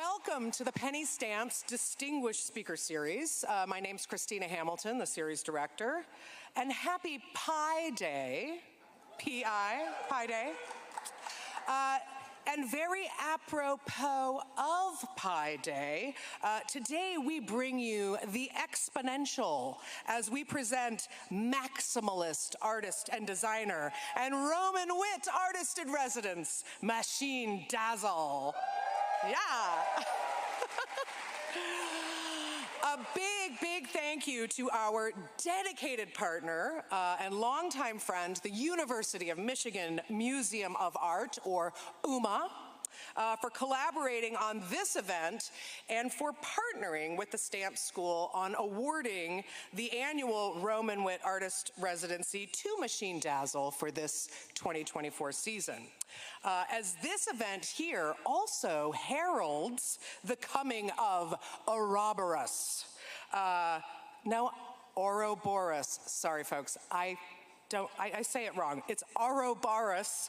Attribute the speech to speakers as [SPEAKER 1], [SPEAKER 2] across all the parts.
[SPEAKER 1] welcome to the Penny Stamps Distinguished Speaker Series. My name's Christina Hamilton, the series director, and happy Pi Day, P-I, Pi Day. And very apropos of Pi Day, today we bring you the exponential as we present maximalist artist and designer and Roman wit artist in residence, Machine Dazzle. Yeah. A big thank you to our dedicated partner and longtime friend, the University of Michigan Museum of Art, or UMA, for collaborating on this event and for partnering with the Stamp School on awarding the annual Roman Wit Artist Residency to Machine Dazzle for this 2024 season. As this event here also heralds the coming of Ouroboros. No, Ouroboros. Sorry, folks. I say it wrong. It's Ouroboros.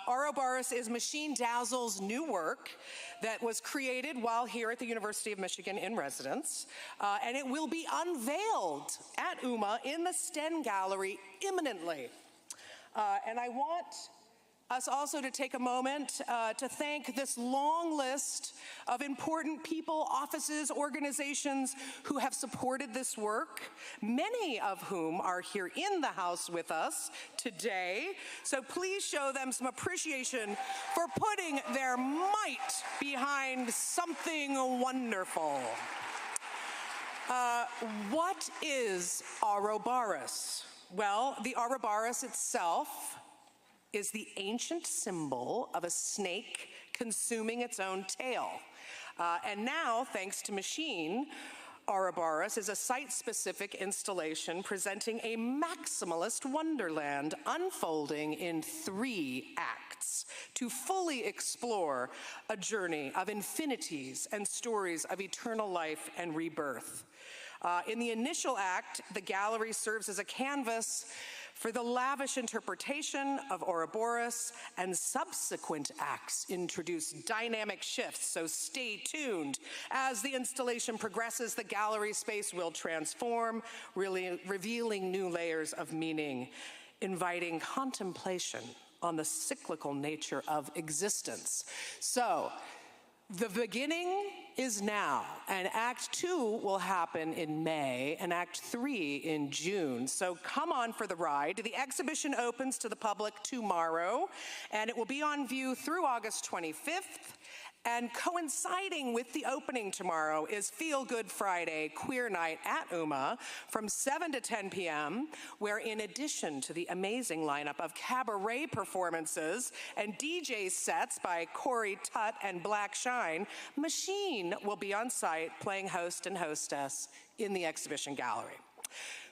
[SPEAKER 1] Ouroboros is Machine Dazzle's new work that was created while here at the University of Michigan in residence. And it will be unveiled at UMA in the Sten Gallery imminently. And I want us also to take a moment to thank this long list of important people, offices, organizations who have supported this work, many of whom are here in the house with us today. So please show them some appreciation for putting their might behind something wonderful. What is Ouroboros? Well, the Ouroboros itself is the ancient symbol of a snake consuming its own tail. And now, thanks to Machine, Ouroboros is a site-specific installation presenting a maximalist wonderland unfolding in 3 acts to fully explore a journey of infinities and stories of eternal life and rebirth. In the initial act, the gallery serves as a canvas for the lavish interpretation of Ouroboros, and subsequent acts introduce dynamic shifts, so stay tuned. As the installation progresses, the gallery space will transform, really revealing new layers of meaning, inviting contemplation on the cyclical nature of existence. So, the beginning is now, and Act 2 will happen in May, and Act 3 in June. So come on for the ride. The exhibition opens to the public tomorrow, and it will be on view through August 25th. And coinciding with the opening tomorrow is Feel Good Friday Queer Night at UMA from 7 to 10 p.m., where in addition to the amazing lineup of cabaret performances and DJ sets by Corey Tutt and Black Shine, Machine will be on site playing host and hostess in the exhibition gallery.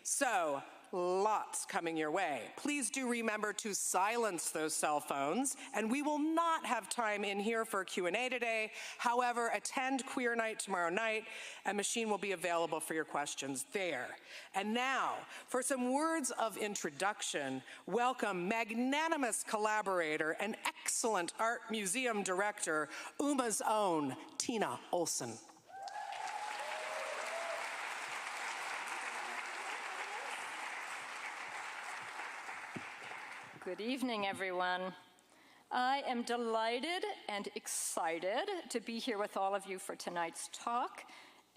[SPEAKER 1] So, lots coming your way. Please do remember to silence those cell phones, and we will not have time in here for Q&A today. However, attend Queer Night tomorrow night, and Machine will be available for your questions there. And now, for some words of introduction, welcome magnanimous collaborator and excellent art museum director, UMA's own Tina Olson.
[SPEAKER 2] Good evening, everyone. I am delighted and excited to be here with all of you for tonight's talk,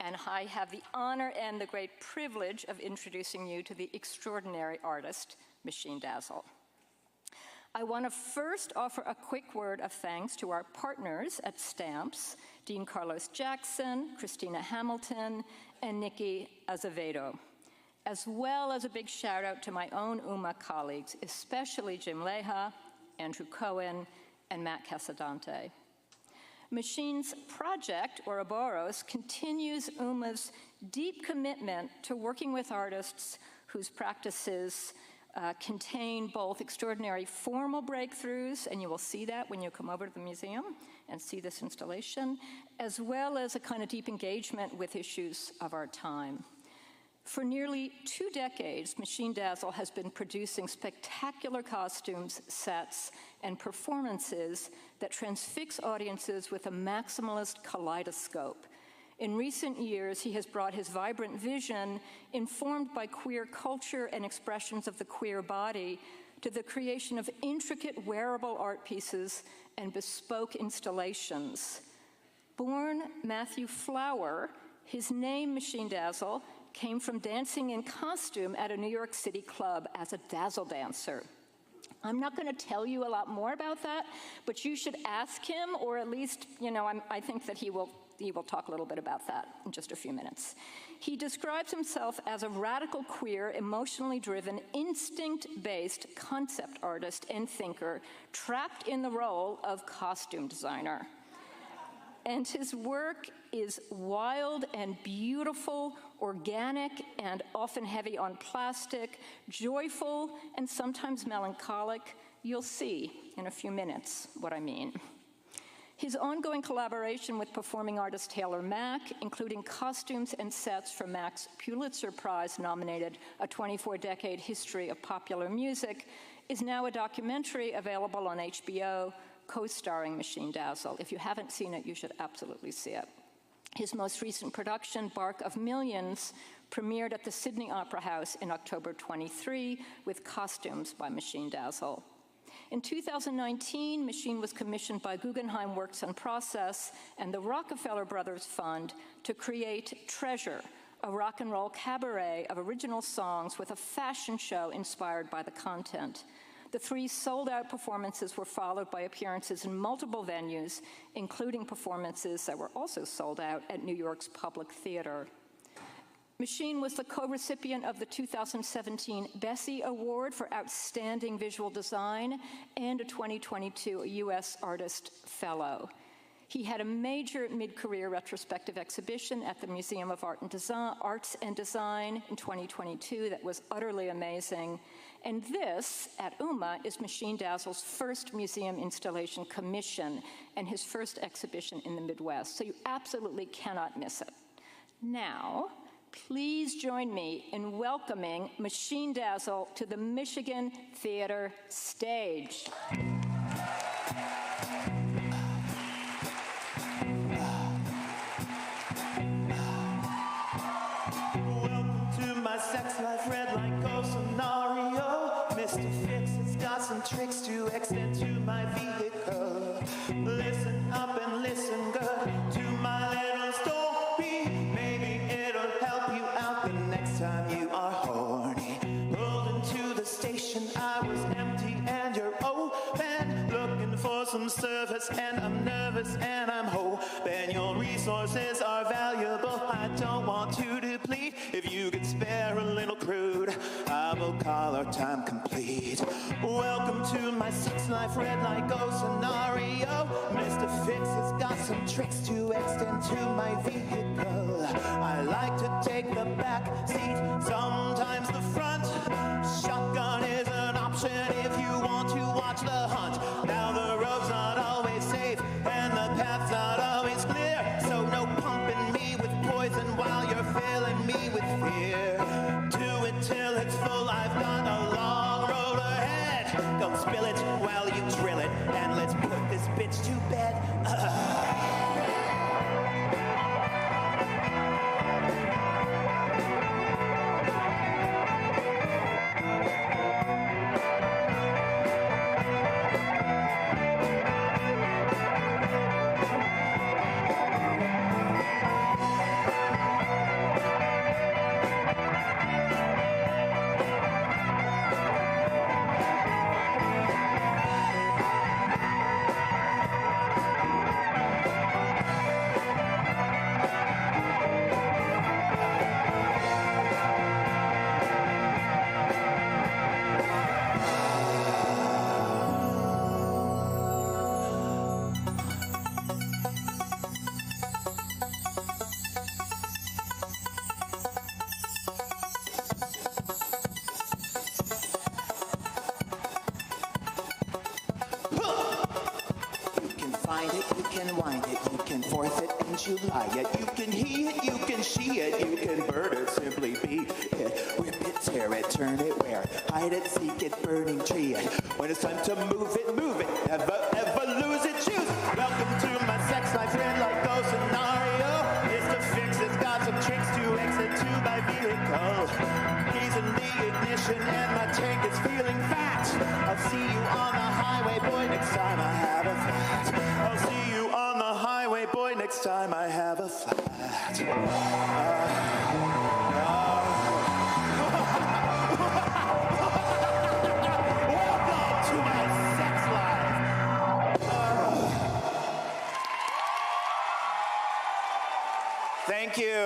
[SPEAKER 2] and I have the honor and the great privilege of introducing you to the extraordinary artist, Machine Dazzle. I want to first offer a quick word of thanks to our partners at Stamps, Dean Carlos Jackson, Christina Hamilton, and Nikki Azevedo, as well as a big shout out to my own UMA colleagues, especially Jim Leha, Andrew Cohen, and Matt Casadante. Machine's project, Ouroboros, continues UMA's deep commitment to working with artists whose practices contain both extraordinary formal breakthroughs, and you will see that when you come over to the museum and see this installation, as well as a kind of deep engagement with issues of our time. For nearly 2 decades, Machine Dazzle has been producing spectacular costumes, sets, and performances that transfix audiences with a maximalist kaleidoscope. In recent years, he has brought his vibrant vision, informed by queer culture and expressions of the queer body, to the creation of intricate wearable art pieces and bespoke installations. Born Matthew Flower, his name, Machine Dazzle, came from dancing in costume at a New York City club as a dazzle dancer. I'm not going to tell you a lot more about that, but you should ask him, or at least, I think that he will talk a little bit about that in just a few minutes. He describes himself as a radical queer, emotionally driven, instinct-based concept artist and thinker trapped in the role of costume designer. And his work is wild and beautiful, organic and often heavy on plastic, joyful and sometimes melancholic. You'll see in a few minutes what I mean. His ongoing collaboration with performing artist Taylor Mack, including costumes and sets for Mack's Pulitzer Prize-nominated A 24-Decade History of Popular Music, is now a documentary available on HBO, co-starring Machine Dazzle. If you haven't seen it, you should absolutely see it. His most recent production, Bark of Millions, premiered at the Sydney Opera House in October 23 with costumes by Machine Dazzle. In 2019, Machine was commissioned by Guggenheim Works in Process and the Rockefeller Brothers Fund to create Treasure, a rock and roll cabaret of original songs with a fashion show inspired by the content. The 3 sold-out performances were followed by appearances in multiple venues, including performances that were also sold out at New York's Public Theater. Machine was the co-recipient of the 2017 Bessie Award for Outstanding Visual Design and a 2022 U.S. Artist Fellow. He had a major mid-career retrospective exhibition at the Museum of Arts and Design in 2022 that was utterly amazing. And this, at UMA, is Machine Dazzle's first museum installation commission and his first exhibition in the Midwest, so you absolutely cannot miss it. Now, please join me in welcoming Machine Dazzle to the Michigan Theater stage.
[SPEAKER 3] Welcome to my sex life, red light go scenario. Mr. Fix has got some tricks to extend to my vehicle. Listen up and listen good to my little story. Maybe it'll help you out the next time you are horny. Pulled into the station, I was empty and you're open. Looking for some service and I'm nervous and I'm hoping your resources are valuable. I don't want to deplete. If you could spare a little crude, I will call our time complete. Welcome to my sex life, red light go scenario. Mr. Fix has got some tricks to extend to my vehicle. I like to take the back seat, sometimes the front. Shotgun is an option if you want to watch the hunt. Now the road's not always safe and the path's not always clear, so no pumping me with poison while you're filling me with fear. Do it till it's full, I've got a long road ahead. Don't spill it while you drill it, and let's put this bitch to bed. don't you lie it. You can he it, you can she it, you can bird it, simply be it. Rip it, tear it, turn it, wear it, hide it, seek it, burning tree it. When it's time to move it, never ever lose it, choose. Welcome to my sex life, red light go scenario. It's to fix, it's got some tricks to exit to my vehicle. Keys in the ignition and my tank is feeling fat. I'll see you on the highway, boy, next time I have a flat. I'll see you on the highway, boy, next time I have a flat. Welcome to my sex life. Thank you.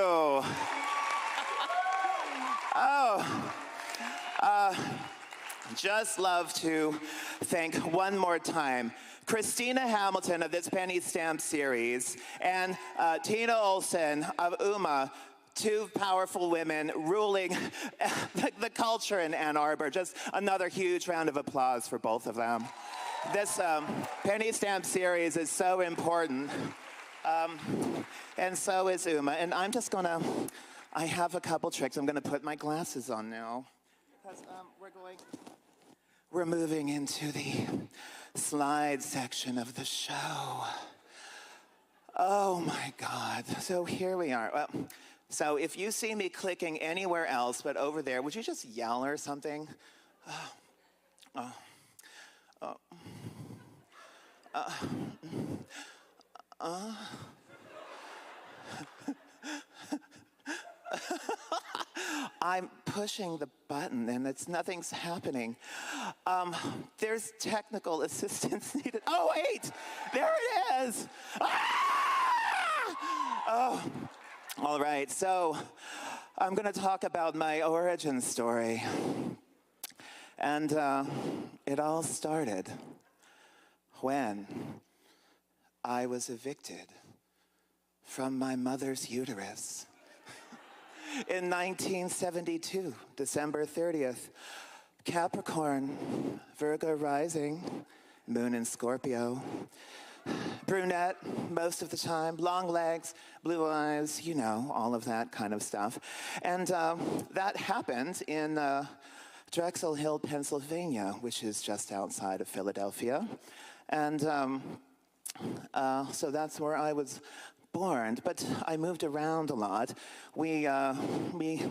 [SPEAKER 3] Just love to thank one more time Christina Hamilton of this penny stamp series and Tina Olson of UMA, two powerful women ruling the culture in Ann Arbor. Just another huge round of applause for both of them. This penny stamp series is so important, and so is UMA. And I'm just gonna, I have a couple tricks. I'm gonna put my glasses on now, because we're moving into the slide section of the show. Oh my God, so here we are. Well, so if you see me clicking anywhere else but over there, would you just yell or something? I'm pushing the button and nothing's happening. There's technical assistance needed. Oh, wait, there it is. Oh, all right, so I'm gonna talk about my origin story. And it all started when I was evicted from my mother's uterus. In 1972, December 30th, Capricorn, Virgo rising, moon in Scorpio, brunette most of the time, long legs, blue eyes, you know, all of that kind of stuff. And that happened in Drexel Hill, Pennsylvania, which is just outside of Philadelphia. And so that's where I was born, but I moved around a lot. We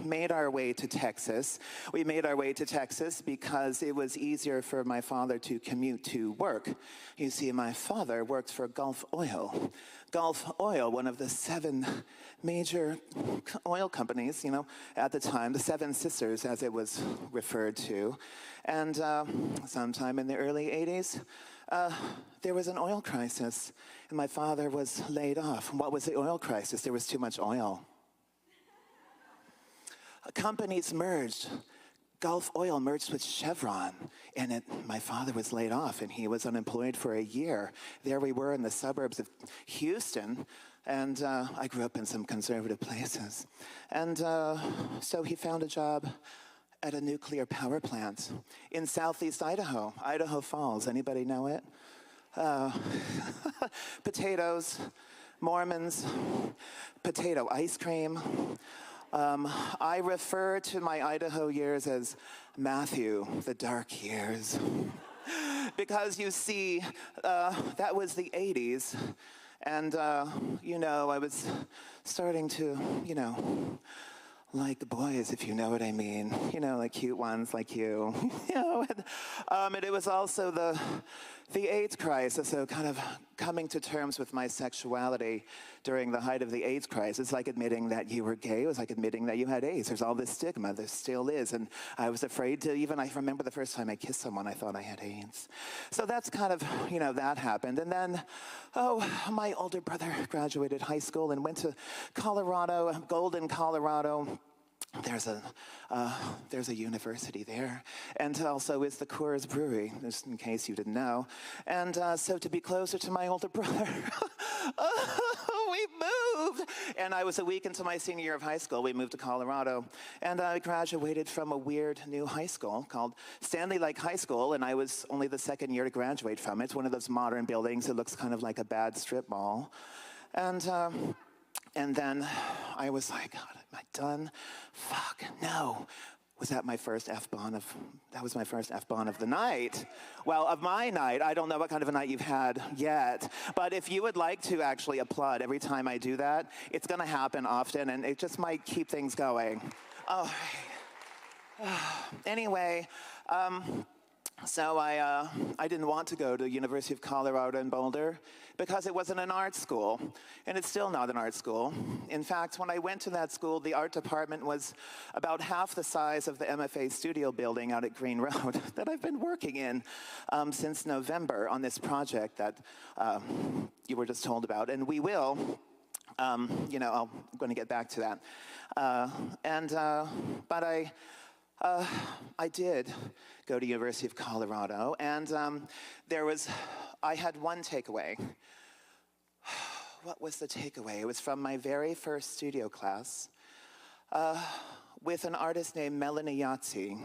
[SPEAKER 3] made our way to Texas. We made our way to Texas because it was easier for my father to commute to work. You see, my father worked for Gulf Oil. Gulf Oil, one of the 7 major oil companies, you know, at the time, the 7 Sisters, as it was referred to. And sometime in the early 80s, there was an oil crisis, and my father was laid off. What was the oil crisis? There was too much oil. Companies merged. Gulf Oil merged with Chevron, and my father was laid off, and he was unemployed for a year. There we were in the suburbs of Houston, and I grew up in some conservative places. And so he found a job at a nuclear power plant in southeast Idaho, Idaho Falls. Anybody know it? Potatoes, Mormons, potato ice cream. I refer to my Idaho years as Matthew, the dark years. Because you see, that was the 80s, and you know, I was starting to, you know, like the boys, if you know what I mean. You know, like cute ones like you. You know, and it was also the AIDS crisis, so kind of coming to terms with my sexuality during the height of the AIDS crisis, like admitting that you were gay, it was like admitting that you had AIDS. There's all this stigma, there still is, and I was afraid to even, I remember the first time I kissed someone, I thought I had AIDS. So that's kind of, you know, that happened. And then, my older brother graduated high school and went to Colorado, Golden, Colorado. There's a university there, and also is the Coors Brewery, just in case you didn't know. And so to be closer to my older brother, we moved. And I was a week into my senior year of high school. We moved to Colorado, and I graduated from a weird new high school called Stanley Lake High School, and I was only the second year to graduate from it. It's one of those modern buildings. It looks kind of like a bad strip mall. And And then I was like, God, am I done? Fuck, no. Was that my first F-bomb that was my first F-bomb of the night. Well, of my night. I don't know what kind of a night you've had yet. But if you would like to actually applaud every time I do that, it's gonna happen often, and it just might keep things going. Oh, anyway, so I didn't want to go to University of Colorado in Boulder because it wasn't an art school, and it's still not an art school. In fact, when I went to that school, the art department was about half the size of the MFA studio building out at Green Road that I've been working in since November on this project that you were just told about, and we will. I'm going to get back to that. But I did go to University of Colorado, and I had one takeaway. What was the takeaway? It was from my very first studio class with an artist named Melanie Yahtzee.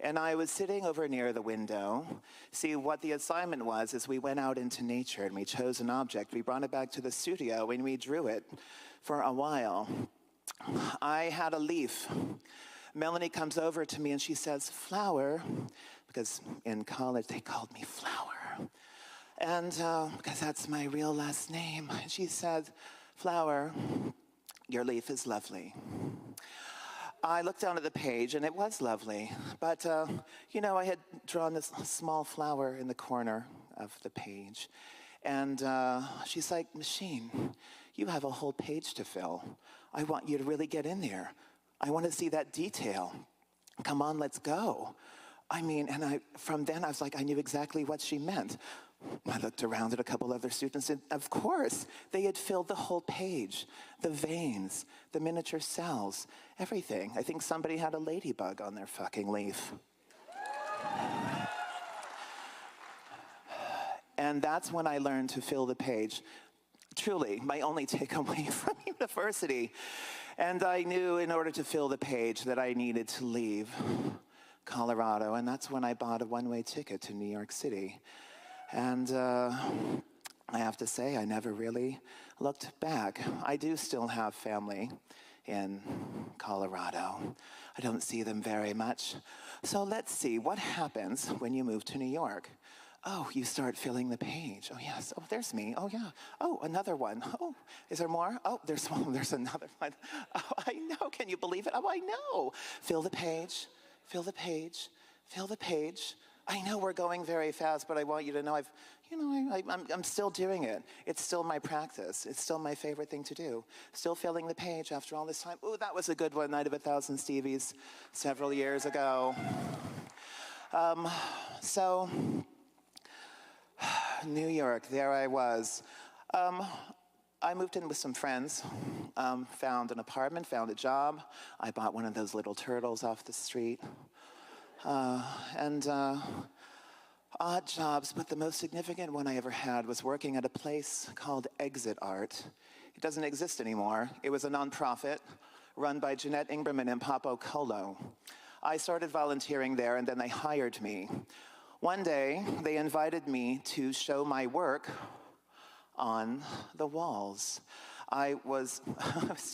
[SPEAKER 3] And I was sitting over near the window. See, what the assignment was is we went out into nature and we chose an object. We brought it back to the studio and we drew it for a while. I had a leaf. Melanie comes over to me and she says, "Flower," because in college they called me Flower. And because that's my real last name. She said, "Flower, your leaf is lovely." I looked down at the page, and it was lovely. But, I had drawn this small flower in the corner of the page. And she's like, "Machine, you have a whole page to fill. I want you to really get in there. I want to see that detail. Come on, let's go." From then I was like, I knew exactly what she meant. I looked around at a couple other students, and of course, they had filled the whole page. The veins, the miniature cells, everything. I think somebody had a ladybug on their fucking leaf. And that's when I learned to fill the page. Truly, my only takeaway from university. And I knew in order to fill the page that I needed to leave Colorado, and that's when I bought a one-way ticket to New York City. And I have to say, I never really looked back. I do still have family in Colorado. I don't see them very much. So let's see, what happens when you move to New York? Oh, you start filling the page. Oh, yes. Oh, there's me. Oh, yeah. Oh, another one. Oh, is there more? Oh, there's another one. Oh, I know. Can you believe it? Oh, I know. Fill the page. Fill the page. Fill the page. I know we're going very fast, but I want you to know I'm still doing it. It's still my practice. It's still my favorite thing to do. Still filling the page after all this time. Ooh, that was a good one, Night of 1,000 Stevies, several years ago. So, New York, there I was. I moved in with some friends, found an apartment, found a job. I bought one of those little turtles off the street. Odd jobs, but the most significant one I ever had was working at a place called Exit Art. It doesn't exist anymore. It was a nonprofit run by Jeanette Ingerman and Papo Colo. I started volunteering there, and then they hired me. One day, they invited me to show my work on the walls. I was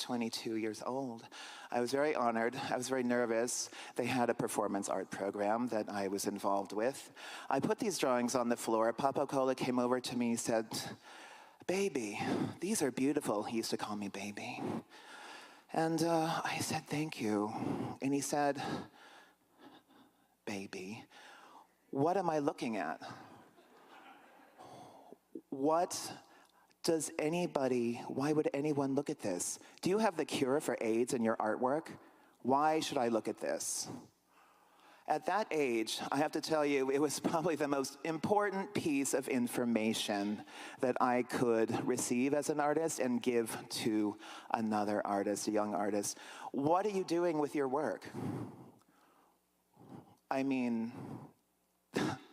[SPEAKER 3] 22 years old. I was very honored. I was very nervous. They had a performance art program that I was involved with. I put these drawings on the floor. Papa Cola came over to me and said, "Baby, these are beautiful." He used to call me baby. And I said, "Thank you." And he said, "Baby, what am I looking at? Why would anyone look at this? Do you have the cure for AIDS in your artwork? Why should I look at this?" At that age, I have to tell you, it was probably the most important piece of information that I could receive as an artist and give to another artist, a young artist. What are you doing with your work? I mean,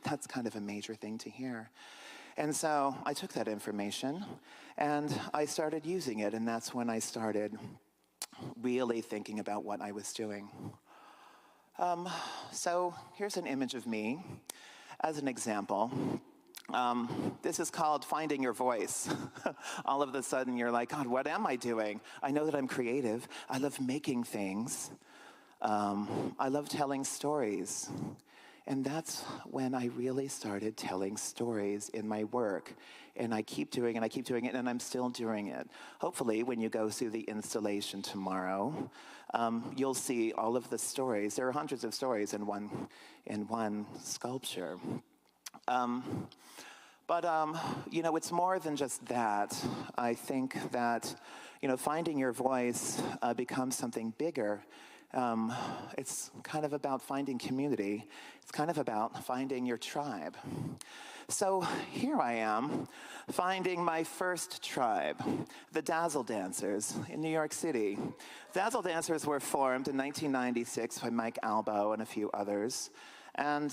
[SPEAKER 3] that's kind of a major thing to hear. And so I took that information and I started using it, and that's when I started really thinking about what I was doing. So here's an image of me as an example. This is called finding your voice. All of a sudden, you're like, God, what am I doing? I know that I'm creative. I love making things. I love telling stories. And that's when I really started telling stories in my work. And I keep doing it, and I'm still doing it. Hopefully, when you go through the installation tomorrow, you'll see all of the stories. There are hundreds of stories in one sculpture. But it's more than just that. I think that, finding your voice becomes something bigger. It's kind of about finding community. It's kind of about finding your tribe. So here I am, finding my first tribe, the Dazzle Dancers in New York City. Dazzle Dancers were formed in 1996 by Mike Albo and a few others. And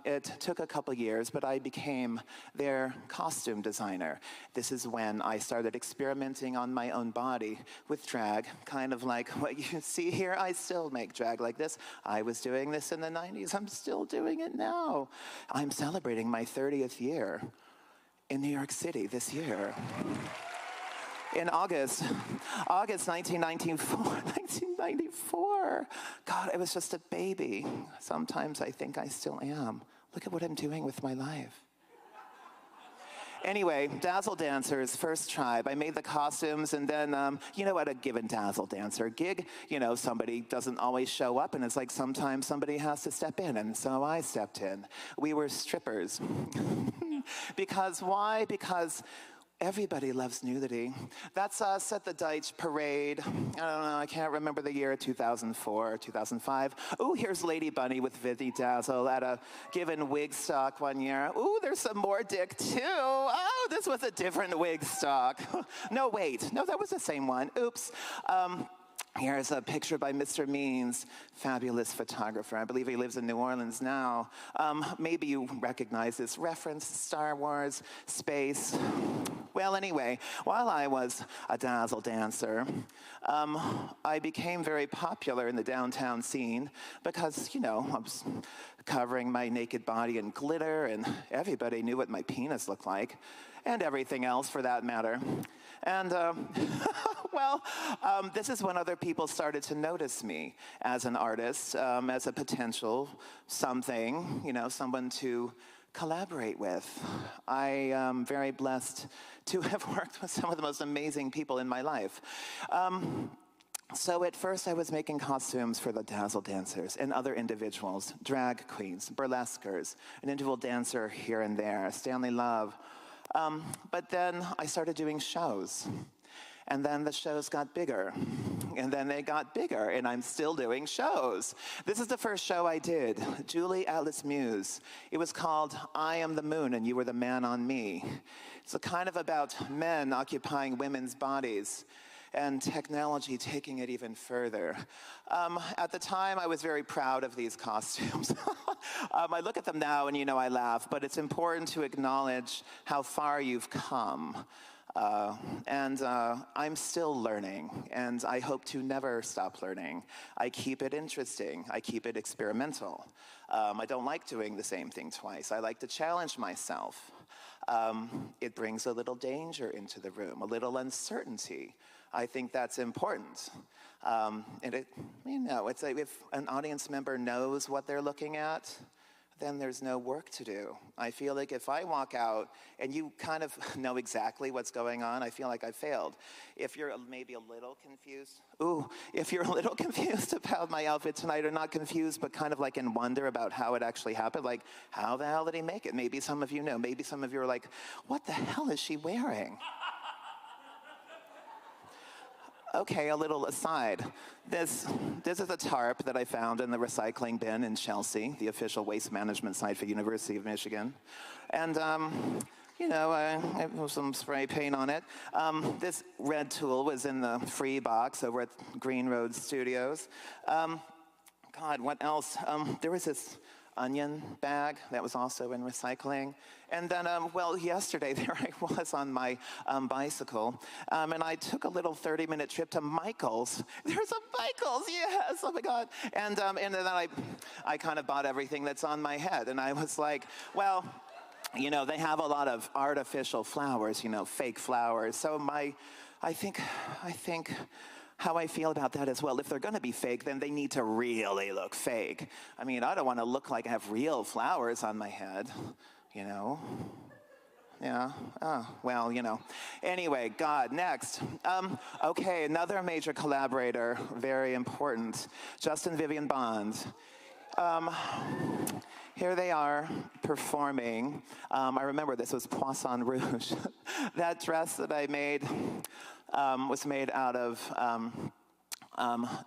[SPEAKER 3] it took a couple years, but I became their costume designer. This is when I started experimenting on my own body with drag, kind of like what you see here. I still make drag like this. I was doing this in the 90s. I'm still doing it now. I'm celebrating my 30th year in New York City this year. In August 1994. God, I was just a baby. Sometimes I think I still am. Look at what I'm doing with my life. Anyway, Dazzle Dancers, first tribe. I made the costumes, and then, at a given Dazzle Dancer gig, somebody doesn't always show up, and it's like sometimes somebody has to step in, and so I stepped in. We were strippers. Because why? Because everybody loves nudity. That's us at the Deitch Parade. I don't know, I can't remember the year, 2004 or 2005. Ooh, here's Lady Bunny with Vivi Dazzle at a given wig stock one year. Ooh, there's some more dick too. Oh, this was a different wig stock. No, wait. No, that was the same one. Oops. Here's a picture by Mr. Means, fabulous photographer. I believe he lives in New Orleans now. Maybe you recognize this reference, Star Wars, space. Well, anyway, while I was a Dazzle Dancer, I became very popular in the downtown scene because, I was covering my naked body in glitter, and everybody knew what my penis looked like, and everything else for that matter. And, this is when other people started to notice me as an artist, as a potential something, someone to collaborate with. I am very blessed to have worked with some of the most amazing people in my life. So at first I was making costumes for the Dazzle Dancers and other individuals, drag queens, burlesquers, an individual dancer here and there, Stanley Love. But then I started doing shows. And then the shows got bigger, and then they got bigger, and I'm still doing shows. This is the first show I did, Julie Atlas Muse. It was called I Am the Moon and You Were the Man on Me. It's kind of about men occupying women's bodies and technology taking it even further. At the time, I was very proud of these costumes. I look at them now and I laugh, but it's important to acknowledge how far you've come. I'm still learning, and I hope to never stop learning. I keep it interesting. I keep it experimental. I don't like doing the same thing twice. I like to challenge myself. It brings a little danger into the room, a little uncertainty. I think that's important. It's like if an audience member knows what they're looking at, then there's no work to do. I feel like if I walk out and you kind of know exactly what's going on, I feel like I failed. If you're maybe a little confused, if you're a little confused about my outfit tonight, or not confused, but kind of like in wonder about how it actually happened, like, how the hell did he make it? Maybe some of you know. Maybe some of you are like, what the hell is she wearing? Okay, a little aside. This is a tarp that I found in the recycling bin in Chelsea, the official waste management site for University of Michigan. And, I have some spray paint on it. This red tool was in the free box over at Green Road Studios. God, what else? There was this onion bag that was also in recycling. And then, yesterday there I was on my bicycle, and I took a little 30-minute trip to Michael's. There's a Michael's, yes, oh my God. And then I kind of bought everything that's on my head, and I was like, well, you know, they have a lot of artificial flowers, you know, fake flowers. So I think how I feel about that as well, if they're going to be fake, then they need to really look fake. I mean, I don't want to look like I have real flowers on my head, you know. Yeah, oh, well, you know. Anyway, God, next. Okay, another major collaborator, very important, Justin Vivian Bond. Here they are performing. I remember this was Poisson Rouge. That dress that I made was made out of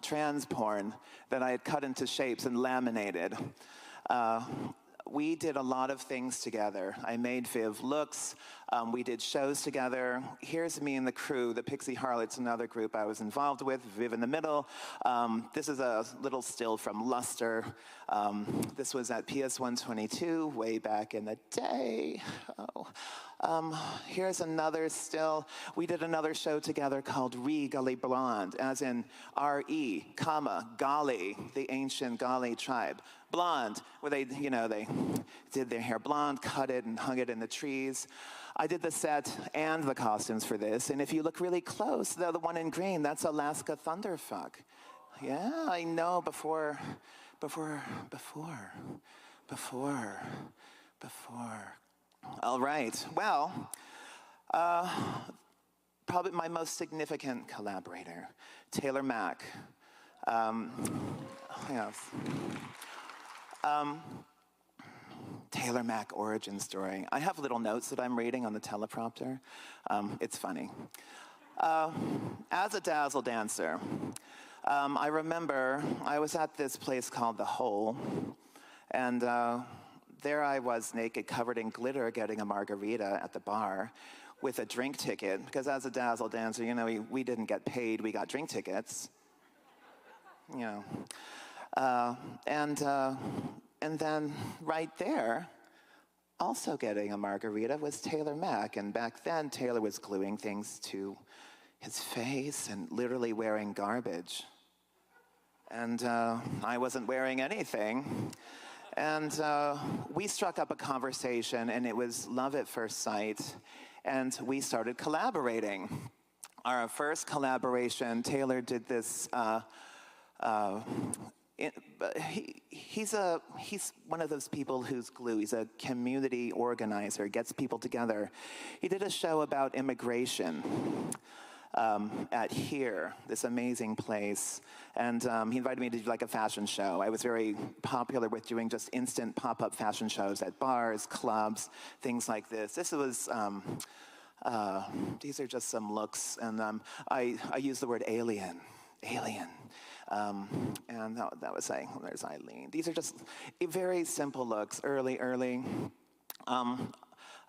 [SPEAKER 3] trans porn that I had cut into shapes and laminated. We did a lot of things together. I made Viv looks. We did shows together. Here's me and the crew, the Pixie Harlots, another group I was involved with, Viv in the middle. This is a little still from Luster. This was at PS 122, way back in the day. Here's another still. We did another show together called Gully Blonde, as in R-E, comma, Gali, the ancient Gali tribe. Blonde, where they, you know, they did their hair blonde, cut it, and hung it in the trees. I did the set and the costumes for this, and if you look really close, the one in green, that's Alaska Thunderfuck. Yeah, I know, before. All right, well, probably my most significant collaborator, Taylor Mack. Yes. Taylor Mack origin story. I have little notes that I'm reading on the teleprompter. It's funny. As a dazzle dancer, I remember I was at this place called The Hole, and there I was naked, covered in glitter, getting a margarita at the bar with a drink ticket, because as a dazzle dancer, you know, we didn't get paid, we got drink tickets. You know. And then right there, also getting a margarita, was Taylor Mack. And back then, Taylor was gluing things to his face and literally wearing garbage. And I wasn't wearing anything. And we struck up a conversation, and it was love at first sight. And we started collaborating. Our first collaboration, Taylor did this. He's one of those people who's glue. He's a community organizer, gets people together. He did a show about immigration at Here, this amazing place. And he invited me to do like a fashion show. I was very popular with doing just instant pop-up fashion shows at bars, clubs, things like this. This was, these are just some looks. And I use the word alien. And that was saying, well, there's Eileen. These are just very simple looks, early.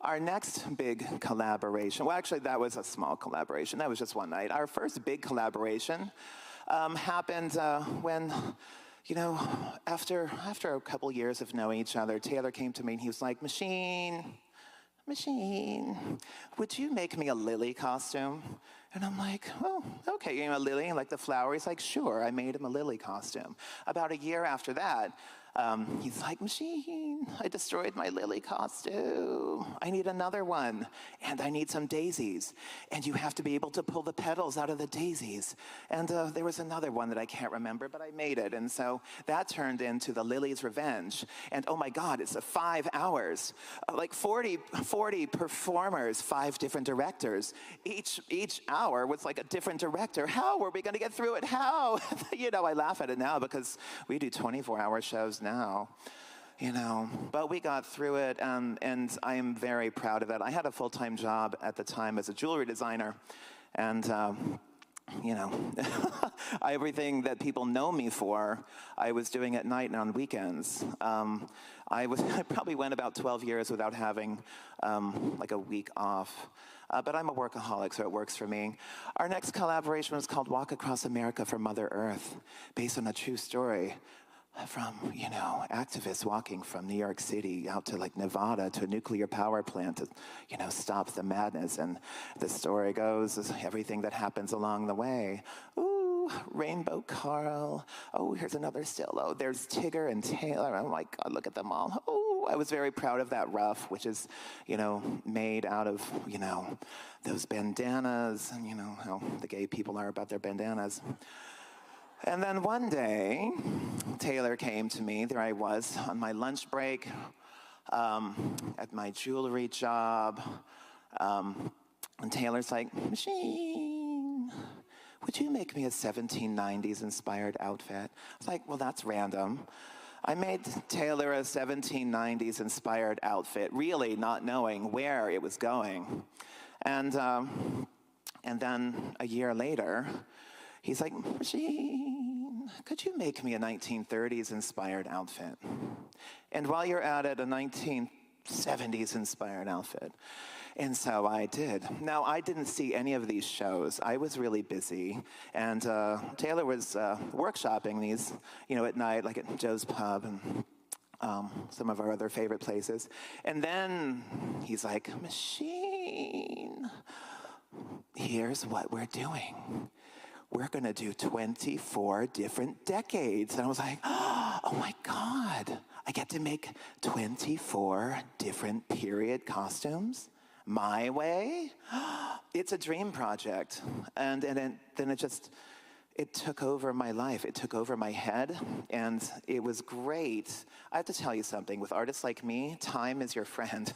[SPEAKER 3] Our next big collaboration, well, actually, that was a small collaboration. That was just one night. Our first big collaboration happened when, you know, after a couple years of knowing each other, Taylor came to me and he was like, Machine, would you make me a lily costume? And I'm like, oh, okay, you know, a lily, like the flower. He's like, sure, I made him a lily costume. About a year after that, he's like, Machine, I destroyed my lily costume. I need another one, and I need some daisies. And you have to be able to pull the petals out of the daisies. And there was another one that I can't remember, but I made it. And so that turned into the Lily's Revenge. And oh my God, it's 5 hours. Like 40 performers, 5 different directors. Each hour was like a different director. How were we going to get through it? How? You know, I laugh at it now because we do 24-hour shows now, you know, but we got through it, and I am very proud of it. I had a full-time job at the time as a jewelry designer, and you know, everything that people know me for, I was doing at night and on weekends. I probably went about 12 years without having like a week off. But I'm a workaholic, so it works for me. Our next collaboration was called Walk Across America for Mother Earth, based on a true story from, you know, activists walking from New York City out to like Nevada to a nuclear power plant to, you know, stop the madness. And the story goes is everything that happens along the way. Ooh, Rainbow Carl. Oh, here's another still. Oh, there's Tigger and Taylor. Oh my God, look at them all. Oh, I was very proud of that ruff, which is, made out of, those bandanas, and how the gay people are about their bandanas. And then one day, Taylor came to me. There I was on my lunch break at my jewelry job. And Taylor's like, Machine, would you make me a 1790s inspired outfit? I was like, well, that's random. I made Taylor a 1790s inspired outfit, really not knowing where it was going. And then a year later, he's like, Machine, could you make me a 1930s inspired outfit? And while you're at it, a 1970s inspired outfit. And so I did. Now, I didn't see any of these shows. I was really busy. And Taylor was workshopping these, at night, like at Joe's Pub and some of our other favorite places. And then he's like, Machine, here's what we're doing. We're going to do 24 different decades. And I was like, oh my God, I get to make 24 different period costumes? My way? It's a dream project. And then it took over my life. It took over my head, and it was great. I have to tell you something. With artists like me, time is your friend.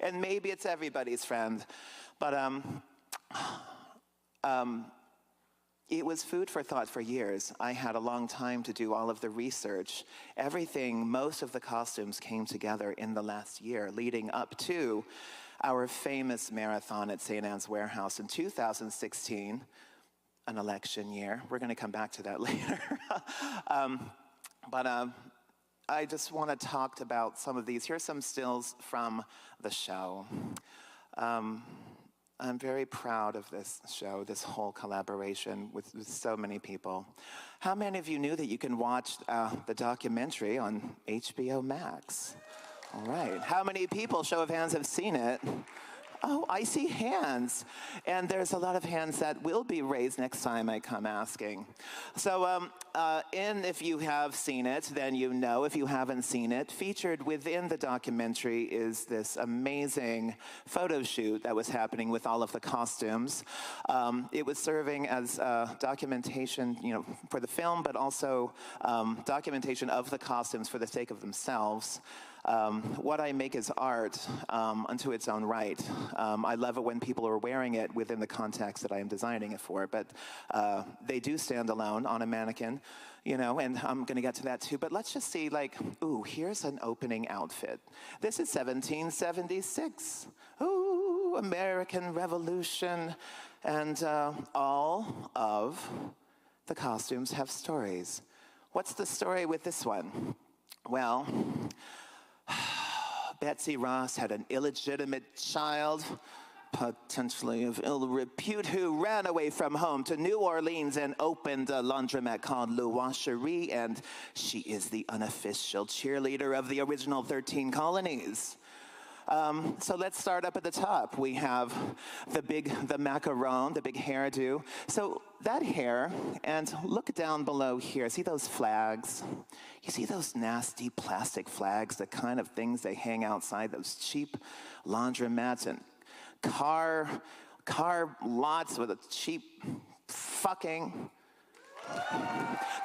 [SPEAKER 3] And maybe it's everybody's friend. But it was food for thought for years. I had a long time to do all of the research. Most of the costumes came together in the last year, leading up to our famous marathon at St. Anne's Warehouse in 2016, an election year. We're going to come back to that later. But I just want to talk about some of these. Here's some stills from the show. I'm very proud of this show, this whole collaboration with so many people. How many of you knew that you can watch the documentary on HBO Max? All right. How many people, show of hands, have seen it? Oh, I see hands. And there's a lot of hands that will be raised next time I come asking. So if you have seen it, then you know. If you haven't seen it, featured within the documentary is this amazing photo shoot that was happening with all of the costumes. It was serving as documentation, for the film, but also documentation of the costumes for the sake of themselves. What I make is art unto its own right. I love it when people are wearing it within the context that I am designing it for, but they do stand alone on a mannequin, and I'm going to get to that too. But let's just see, here's an opening outfit. This is 1776. Ooh, American Revolution. And all of the costumes have stories. What's the story with this one? Well, Betsy Ross had an illegitimate child, potentially of ill repute, who ran away from home to New Orleans and opened a laundromat called Le Washerie, and she is the unofficial cheerleader of the original 13 colonies. So let's start up at the top. We have the macaron, the big hairdo. So that hair, and look down below here. See those flags? You see those nasty plastic flags, the kind of things they hang outside those cheap laundromats and car lots with a cheap fucking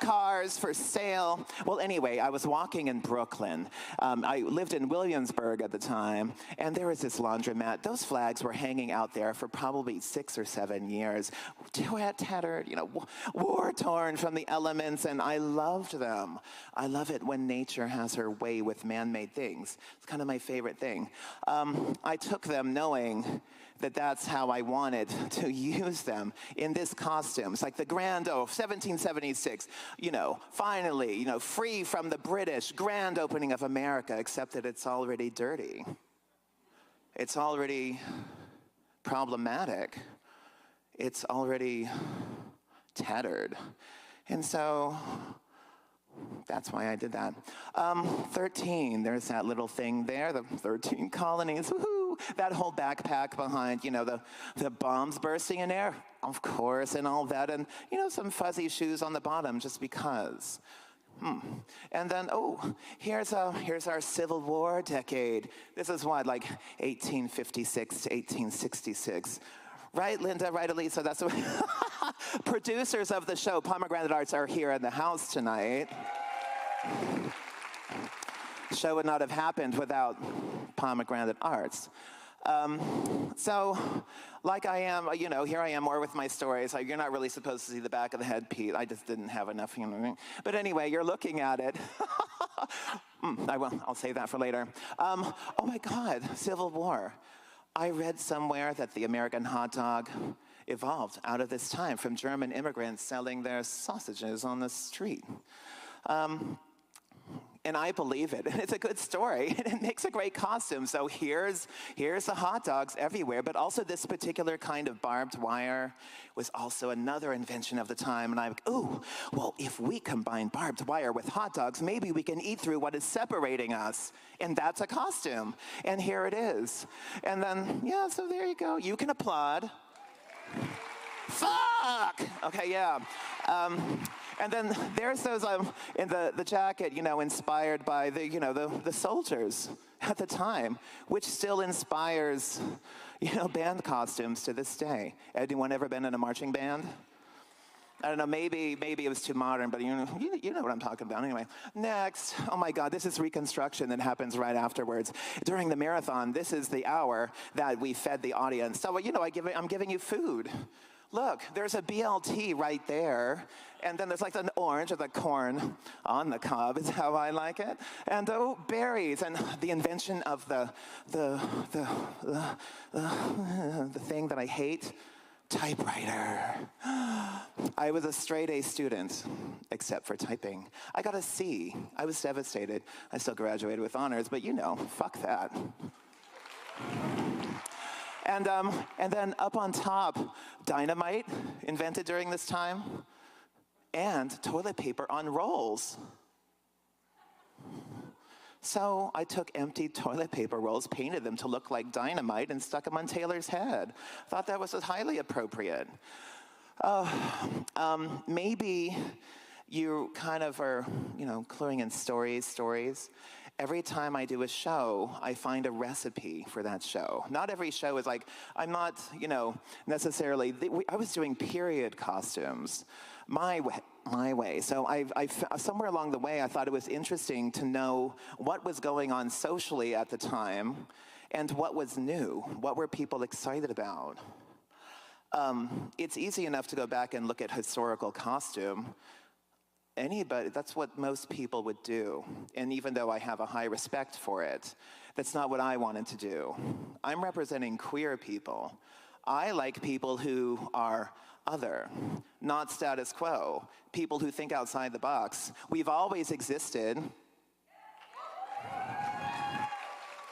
[SPEAKER 3] cars for sale. Well, anyway, I was walking in Brooklyn. I lived in Williamsburg at the time, and there was this laundromat. Those flags were hanging out there for probably 6 or 7 years, tattered, war-torn from the elements, and I loved them. I love it when nature has her way with man-made things. It's kind of my favorite thing. I took them knowing that that's how I wanted to use them in this costume. It's like the grand 1776, finally, free from the British grand opening of America, except that it's already dirty. It's already problematic. It's already tattered. And so that's why I did that. 13, there's that little thing there, the 13 colonies, woohoo! That whole backpack behind, the bombs bursting in air, of course, and all that, and, some fuzzy shoes on the bottom, just because. And then, here's our Civil War decade. This is what, like 1856 to 1866. Right, Linda? Right, Elisa? That's what producers of the show, Pomegranate Arts, are here in the house tonight. The show would not have happened without Pomegranate Arts. So, like I am, here I am more with my stories. You're not really supposed to see the back of the head, Pete. I just didn't have enough, But anyway, you're looking at it. I'll save that for later. Oh my God, Civil War. I read somewhere that the American hot dog evolved out of this time from German immigrants selling their sausages on the street. And I believe it. And it's a good story. And it makes a great costume. So here's the hot dogs everywhere. But also this particular kind of barbed wire was also another invention of the time. And I'm like, well, if we combine barbed wire with hot dogs, maybe we can eat through what is separating us. And that's a costume. And here it is. And then, so there you go. You can applaud. Fuck! Okay, yeah. And then there's those in the jacket, inspired by the soldiers at the time, which still inspires, band costumes to this day. Anyone ever been in a marching band? I don't know, maybe it was too modern, but you know what I'm talking about. Anyway, next. Oh my God, this is Reconstruction that happens right afterwards. During the marathon, this is the hour that we fed the audience. So, I'm giving you food. Look, there's a BLT right there, and then there's like an orange or the corn on the cob is how I like it, and berries, and the invention of the thing that I hate, typewriter. I was a straight A student, except for typing. I got a C. I was devastated. I still graduated with honors, but fuck that. And then up on top, dynamite, invented during this time, and toilet paper on rolls. So I took empty toilet paper rolls, painted them to look like dynamite, and stuck them on Taylor's head. Thought that was highly appropriate. Maybe you kind of are, cluing in stories. Every time I do a show, I find a recipe for that show. Not every show is like, I'm not, necessarily, I was doing period costumes my way. So somewhere along the way, I thought it was interesting to know what was going on socially at the time and what was new. What were people excited about? It's easy enough to go back and look at historical costume. Anybody, that's what most people would do. And even though I have a high respect for it, that's not what I wanted to do. I'm representing queer people. I like people who are other, not status quo, people who think outside the box. We've always existed.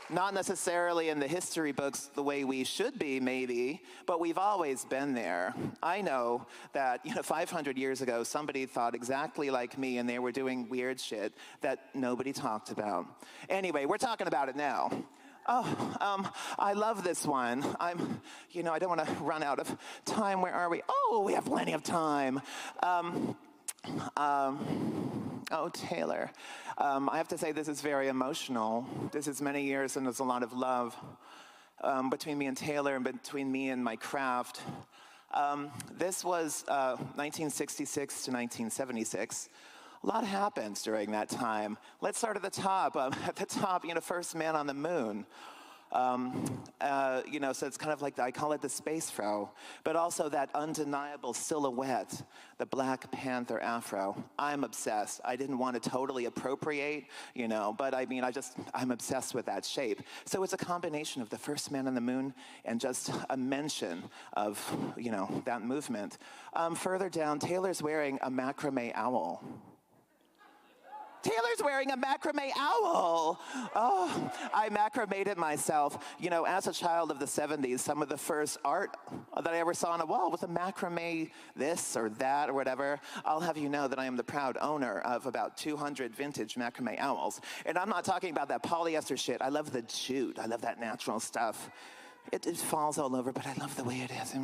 [SPEAKER 3] Not necessarily in the history books the way we should be, maybe, but we've always been there. I know that, 500 years ago, somebody thought exactly like me, and they were doing weird shit that nobody talked about. Anyway, we're talking about it now. I love this one. I don't want to run out of time. Where are we? We have plenty of time. Taylor. I have to say this is very emotional. This is many years and there's a lot of love between me and Taylor and between me and my craft. This was 1966 to 1976. A lot happens during that time. Let's start at the top. At the top, first man on the moon. So it's kind of like, I call it the space fro, but also that undeniable silhouette, the Black Panther afro. I'm obsessed. I didn't want to totally appropriate, but I'm obsessed with that shape. So it's a combination of the first man on the moon and just a mention of, that movement. Further down, Taylor's wearing a macrame owl. Taylor's wearing a macrame owl. I macrameed it myself. As a child of the 70s, some of the first art that I ever saw on a wall was a macrame this or that or whatever. I'll have you know that I am the proud owner of about 200 vintage macrame owls. And I'm not talking about that polyester shit. I love the jute. I love that natural stuff.
[SPEAKER 4] It falls all over, but I love the way it is.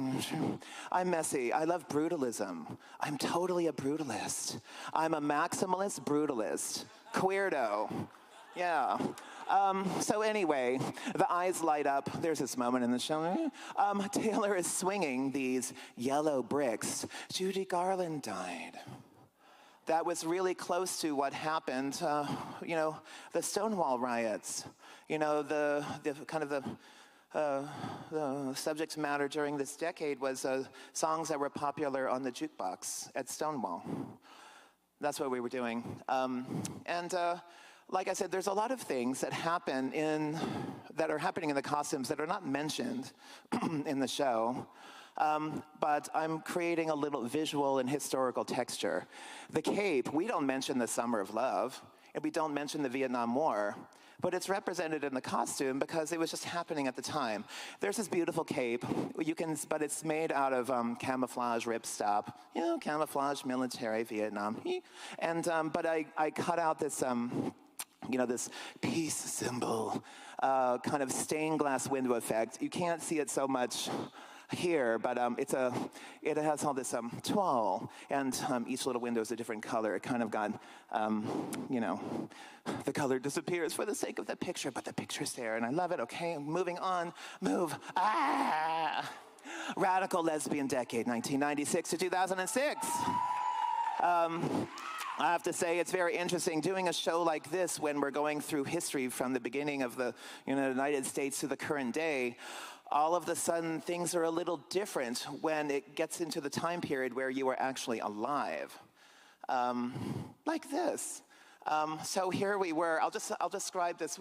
[SPEAKER 4] I'm messy. I love brutalism. I'm totally a brutalist. I'm a maximalist brutalist. Queerdo. Yeah. So anyway, the eyes light up. There's this moment in the show. Taylor is swinging these yellow bricks. Judy Garland died. That was really close to what happened, the Stonewall riots. The subject matter during this decade was songs that were popular on the jukebox at Stonewall. That's what we were doing. Like I said, there's a lot of things that that are happening in the costumes that are not mentioned in the show. But I'm creating a little visual and historical texture. The cape, we don't mention the Summer of Love, and we don't mention the Vietnam War, but it's represented in the costume because it was just happening at the time. There's this beautiful cape, but it's made out of camouflage ripstop, camouflage military Vietnam. And, but I cut out this, this peace symbol, kind of stained glass window effect. You can't see it so much here, but it has all this toile, and each little window is a different color. It kind of got, the color disappears for the sake of the picture, but the picture's there, and I love it. Okay, moving on, move. Radical lesbian decade, 1996 to 2006. I have to say, it's very interesting doing a show like this when we're going through history from the beginning of the United States to the current day. All of a sudden, things are a little different when it gets into the time period where you are actually alive. Like this. So here we were. I'll describe this.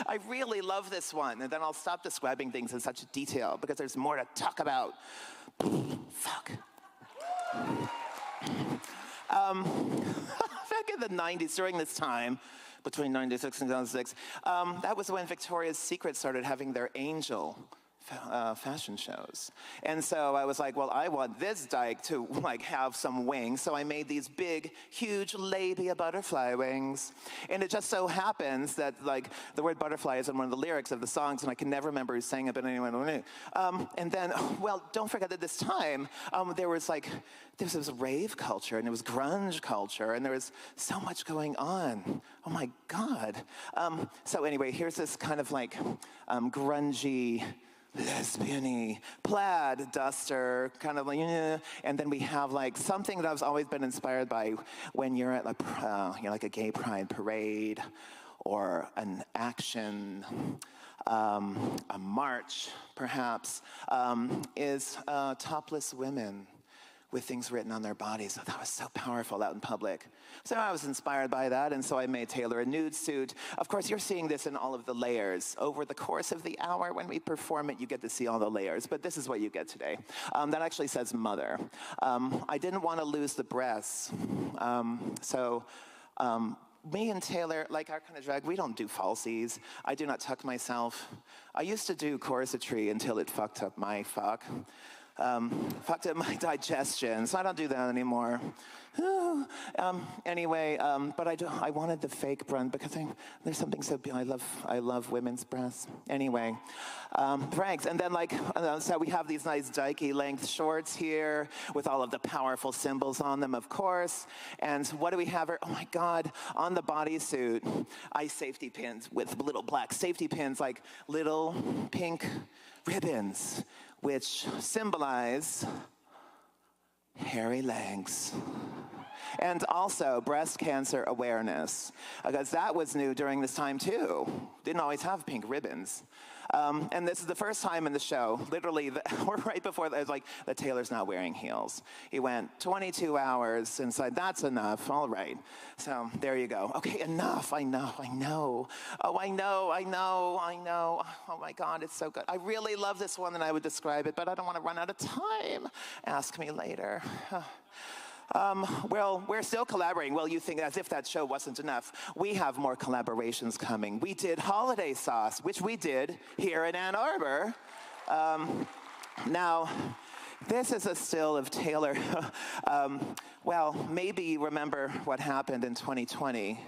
[SPEAKER 4] I really love this one, and then I'll stop describing things in such detail because there's more to talk about. Fuck. Back in the 90s, during this time, between 96 and 2006, that was when Victoria's Secret started having their angel fashion shows. And so I was like, well, I want this dyke to have some wings. So I made these big, huge labia butterfly wings. And it just so happens that the word butterfly is in one of the lyrics of the songs, and I can never remember who sang it, but anyone knew. And then, don't forget that this time, there was this rave culture, and it was grunge culture, and there was so much going on. Oh my God. So anyway, here's this kind of grungy, lesbian-y plaid duster, kind of and then we have something that I've always been inspired by when you're at a gay pride parade or an action, a march perhaps, is topless women with things written on their bodies. So that was so powerful out in public. So I was inspired by that, and so I made Taylor a nude suit. Of course, you're seeing this in all of the layers. Over the course of the hour when we perform it, you get to see all the layers, but this is what you get today. That actually says mother. I didn't want to lose the breasts. Me and Taylor, like our kind of drag, we don't do falsies. I do not tuck myself. I used to do corsetry until it fucked up my fucked up my digestion, so I don't do that anymore. Anyway, but I wanted the fake brun because there's something so beautiful. I love women's breasts. Anyway, pranks, and then so we have these nice dykey length shorts here with all of the powerful symbols on them, of course. And what do we have here? Oh my God! On the bodysuit, ice safety pins with little black safety pins, like little pink ribbons, which symbolize hairy legs. And also breast cancer awareness, because that was new during this time too. Didn't always have pink ribbons. And this is the first time in the show, literally, or right before, it was that Taylor's not wearing heels. He went 22 hours and said, that's enough, all right. So there you go. Okay, enough, I know. Oh, I know. Oh my God, it's so good. I really love this one and I would describe it, but I don't want to run out of time. Ask me later. Well, we're still collaborating. Well, you think as if that show wasn't enough. We have more collaborations coming. We did Holiday Sauce, which we did here in Ann Arbor. Now, this is a still of Taylor. Well, maybe you remember what happened in 2020.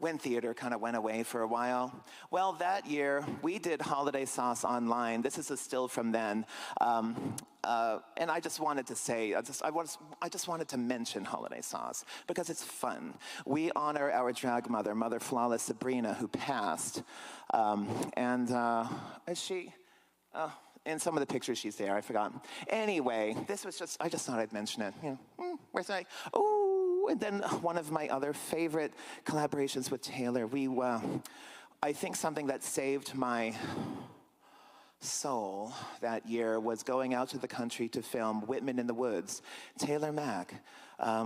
[SPEAKER 4] when theater kind of went away for a while. Well, that year, we did Holiday Sauce online. This is a still from then. And I just wanted to say, I just wanted to mention Holiday Sauce because it's fun. We honor our drag mother, Mother Flawless Sabrina, who passed. And she... in some of the pictures she's there, I forgot. Anyway, this was just, I just thought I'd mention it. You know, where's I? Oh, and then one of my other favorite collaborations with Taylor, I think something that saved my soul that year was going out to the country to film Whitman in the Woods. Taylor Mack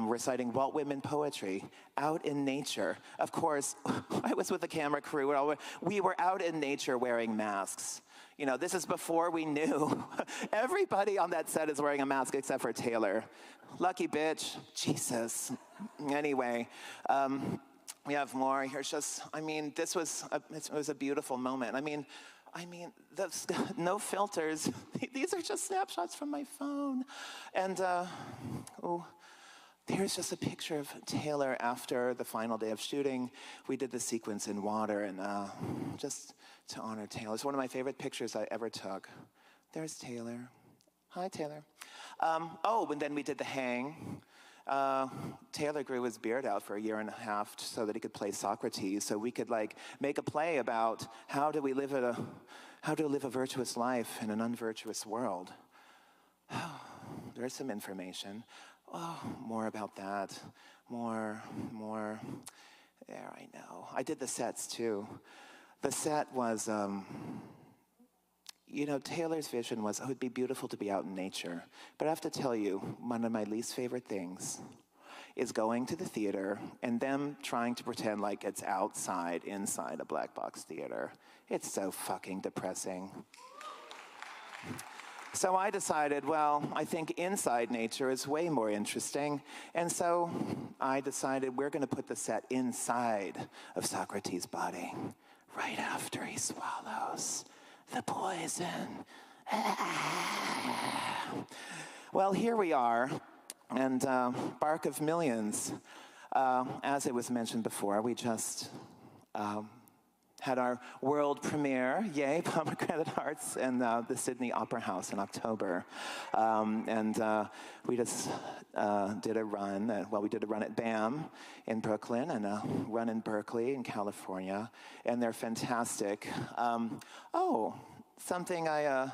[SPEAKER 4] reciting Walt Whitman poetry out in nature. Of course, I was with the camera crew. We were out in nature wearing masks. You know, this is before we knew. Everybody on that set is wearing a mask except for Taylor. Lucky bitch. Jesus. Anyway, we have more. Here's just, I mean, it was a beautiful moment. I mean, no filters. These are just snapshots from my phone. And, here's just a picture of Taylor after the final day of shooting. We did the sequence in water, and just to honor Taylor. It's one of my favorite pictures I ever took. There's Taylor. Hi, Taylor. And then we did the hang. Taylor grew his beard out for 1.5 years so that he could play Socrates, so we could make a play about how do we live a virtuous life in an unvirtuous world. There's some information. Oh, more about that. More. There, I know. I did the sets too. The set was, Taylor's vision was, it would be beautiful to be out in nature. But I have to tell you, one of my least favorite things is going to the theater and them trying to pretend like it's inside a black box theater. It's so fucking depressing. So I decided, I think inside nature is way more interesting. And so I decided we're going to put the set inside of Socrates' body right after he swallows the poison. Well, here we are, and Bark of Millions. As it was mentioned before, we just had our world premiere, yay, Pomegranate Hearts, in the Sydney Opera House in October. We just did a run. We did a run at BAM in Brooklyn and a run in Berkeley in California, and they're fantastic. Something I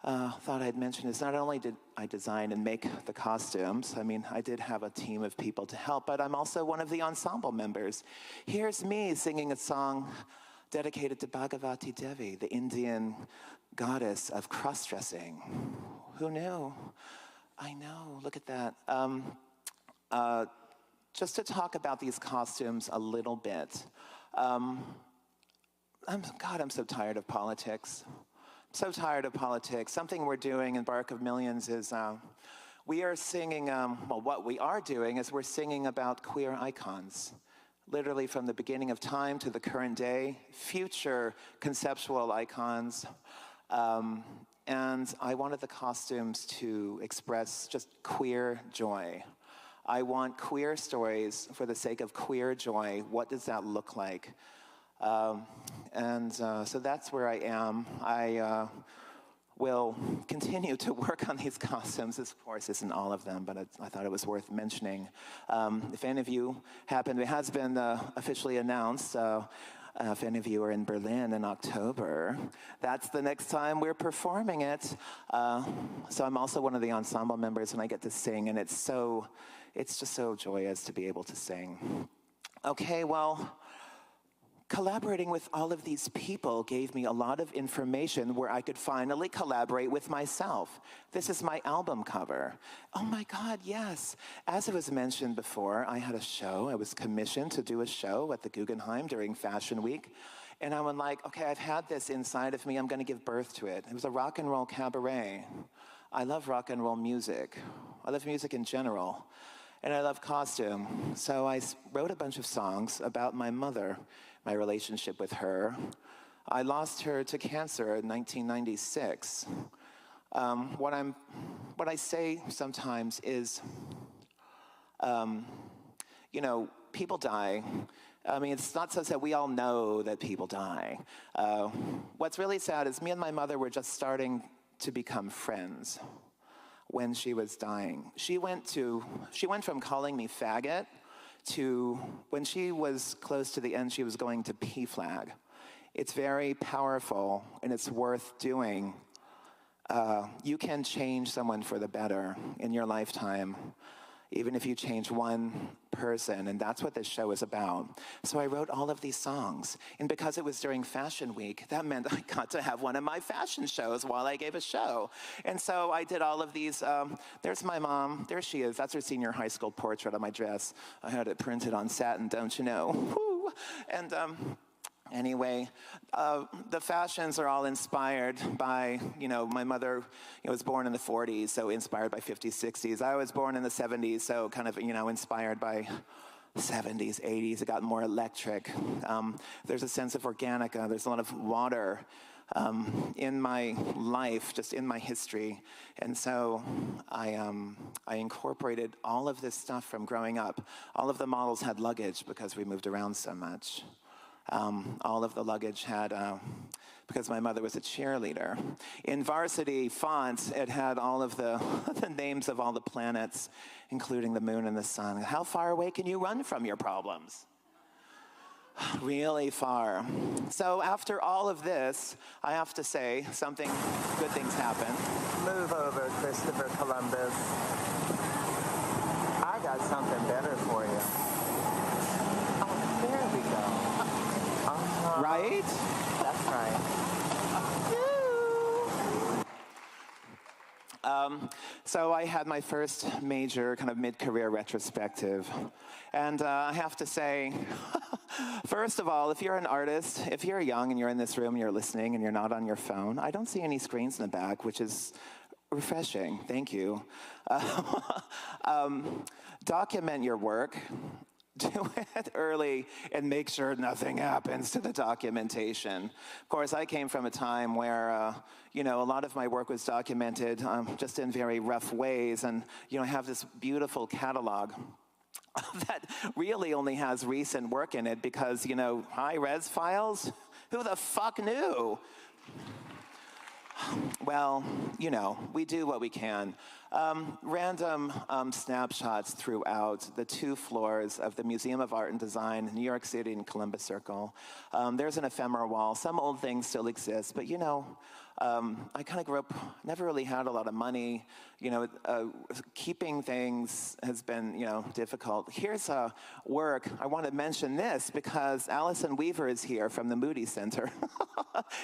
[SPEAKER 4] thought I'd mention is not only did I design and make the costumes, I did have a team of people to help, but I'm also one of the ensemble members. Here's me singing a song dedicated to Bhagavati Devi, the Indian goddess of cross-dressing. Who knew? I know, look at that. Just to talk about these costumes a little bit. I'm so tired of politics. So tired of politics. Something we're doing in Bark of Millions is we are singing, what we are doing is we're singing about queer icons. Literally from the beginning of time to the current day, future conceptual icons. And I wanted the costumes to express just queer joy. I want queer stories for the sake of queer joy. What does that look like? So that's where I am. I will continue to work on these costumes. This, of course, isn't all of them, but I thought it was worth mentioning. If any of you happen, it has been officially announced, if any of you are in Berlin in October, that's the next time we're performing it. So I'm also one of the ensemble members, and I get to sing, and it's just so joyous to be able to sing. Okay, collaborating with all of these people gave me a lot of information where I could finally collaborate with myself. This is my album cover. Oh my God, yes. As it was mentioned before, I had a show. I was commissioned to do a show at the Guggenheim during Fashion Week. And I was like, okay, I've had this inside of me. I'm going to give birth to it. It was a rock and roll cabaret. I love rock and roll music. I love music in general. And I love costume. So I wrote a bunch of songs about my mother, my relationship with her. I lost her to cancer in 1996. What I say sometimes is, people die. I mean, it's not so sad. We all know that people die. What's really sad is me and my mother were just starting to become friends when she was dying. She went from calling me faggot to, when she was close to the end, she was going to PFLAG. It's very powerful, and it's worth doing. You can change someone for the better in your lifetime, even if you change one person, and that's what this show is about. So I wrote all of these songs, and because it was during Fashion Week, that meant I got to have one of my fashion shows while I gave a show. And so I did all of these. There's my mom. There she is. That's her senior high school portrait on my dress. I had it printed on satin, don't you know? Woo! And anyway, the fashions are all inspired by, my mother was born in the 40s, so inspired by 50s, 60s. I was born in the 70s, so kind of, inspired by 70s, 80s. It got more electric. There's a sense of organica. There's a lot of water in my life, just in my history. And so I incorporated all of this stuff from growing up. All of the models had luggage because we moved around so much. All of the luggage had, because my mother was a cheerleader. In varsity fonts, it had all of the names of all the planets, including the moon and the sun. How far away can you run from your problems? Really far. So after all of this, I have to say, good things happen. Move over, Christopher Columbus. I got something better for you. Oh, there we go. Right? That's right. So I had my first major kind of mid-career retrospective. And I have to say, first of all, if you're an artist, if you're young and you're in this room and you're listening and you're not on your phone, I don't see any screens in the back, which is refreshing. Thank you. Document your work. Do it early and make sure nothing happens to the documentation. Of course, I came from a time where, a lot of my work was documented just in very rough ways. And, I have this beautiful catalog that really only has recent work in it because, high-res files? Who the fuck knew? Well, we do what we can. Random snapshots throughout the 2 floors of the Museum of Art and Design, New York City and Columbus Circle. There's an ephemera wall. Some old things still exist, but I kind of grew up, never really had a lot of money. Keeping things has been, difficult. Here's a work. I want to mention this because Allison Weaver is here from the Moody Center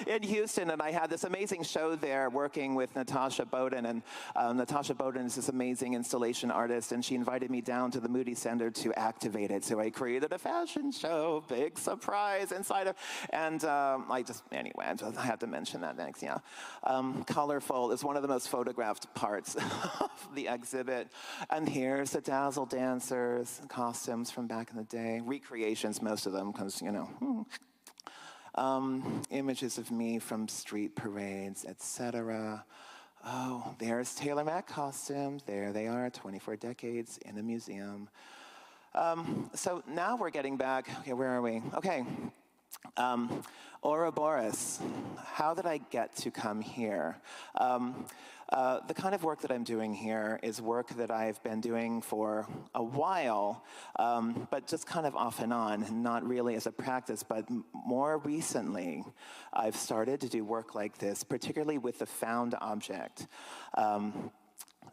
[SPEAKER 4] in Houston, and I had this amazing show there working with Natasha Bowden, and Natasha Bowden is this amazing installation artist, and she invited me down to the Moody Center to activate it. So I created a fashion show, big surprise inside of, and I had to mention that next, yeah. Colorful is one of the most photographed parts of the exhibit. And here's the Dazzle dancers, costumes from back in the day, recreations, most of them, because, images of me from street parades, etc. Oh, there's Taylor Mac costumes. There they are, 24 decades in a museum. So now we're getting back. Okay, where are we? Okay. Ouroboros. How did I get to come here? The kind of work that I'm doing here is work that I've been doing for a while, but just kind of off and on, not really as a practice, but more recently, I've started to do work like this, particularly with the found object.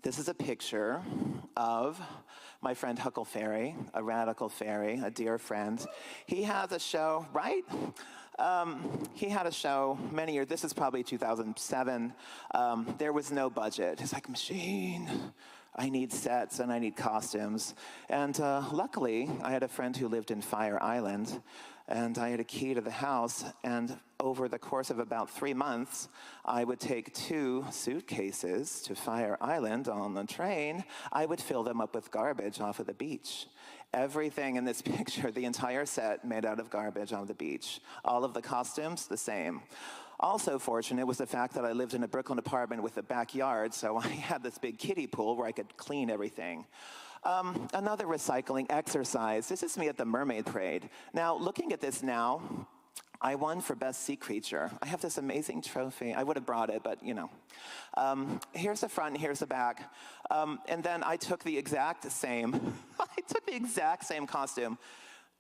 [SPEAKER 4] This is a picture of my friend Huckle Ferry, a radical fairy, a dear friend. He has a show, right? He had a show many years. This is probably 2007. There was no budget. It's like, Machine, I need sets and I need costumes. And luckily, I had a friend who lived in Fire Island, and I had a key to the house, and over the course of about 3 months, I would take 2 suitcases to Fire Island on the train. I would fill them up with garbage off of the beach. Everything in this picture, the entire set, made out of garbage on the beach. All of the costumes, the same. Also fortunate was the fact that I lived in a Brooklyn apartment with a backyard, so I had this big kiddie pool where I could clean everything. Another recycling exercise. This is me at the Mermaid Parade. Now, looking at this now, I won for Best Sea Creature. I have this amazing trophy. I would have brought it, but you know. Here's the front, here's the back. And then I took the exact same, costume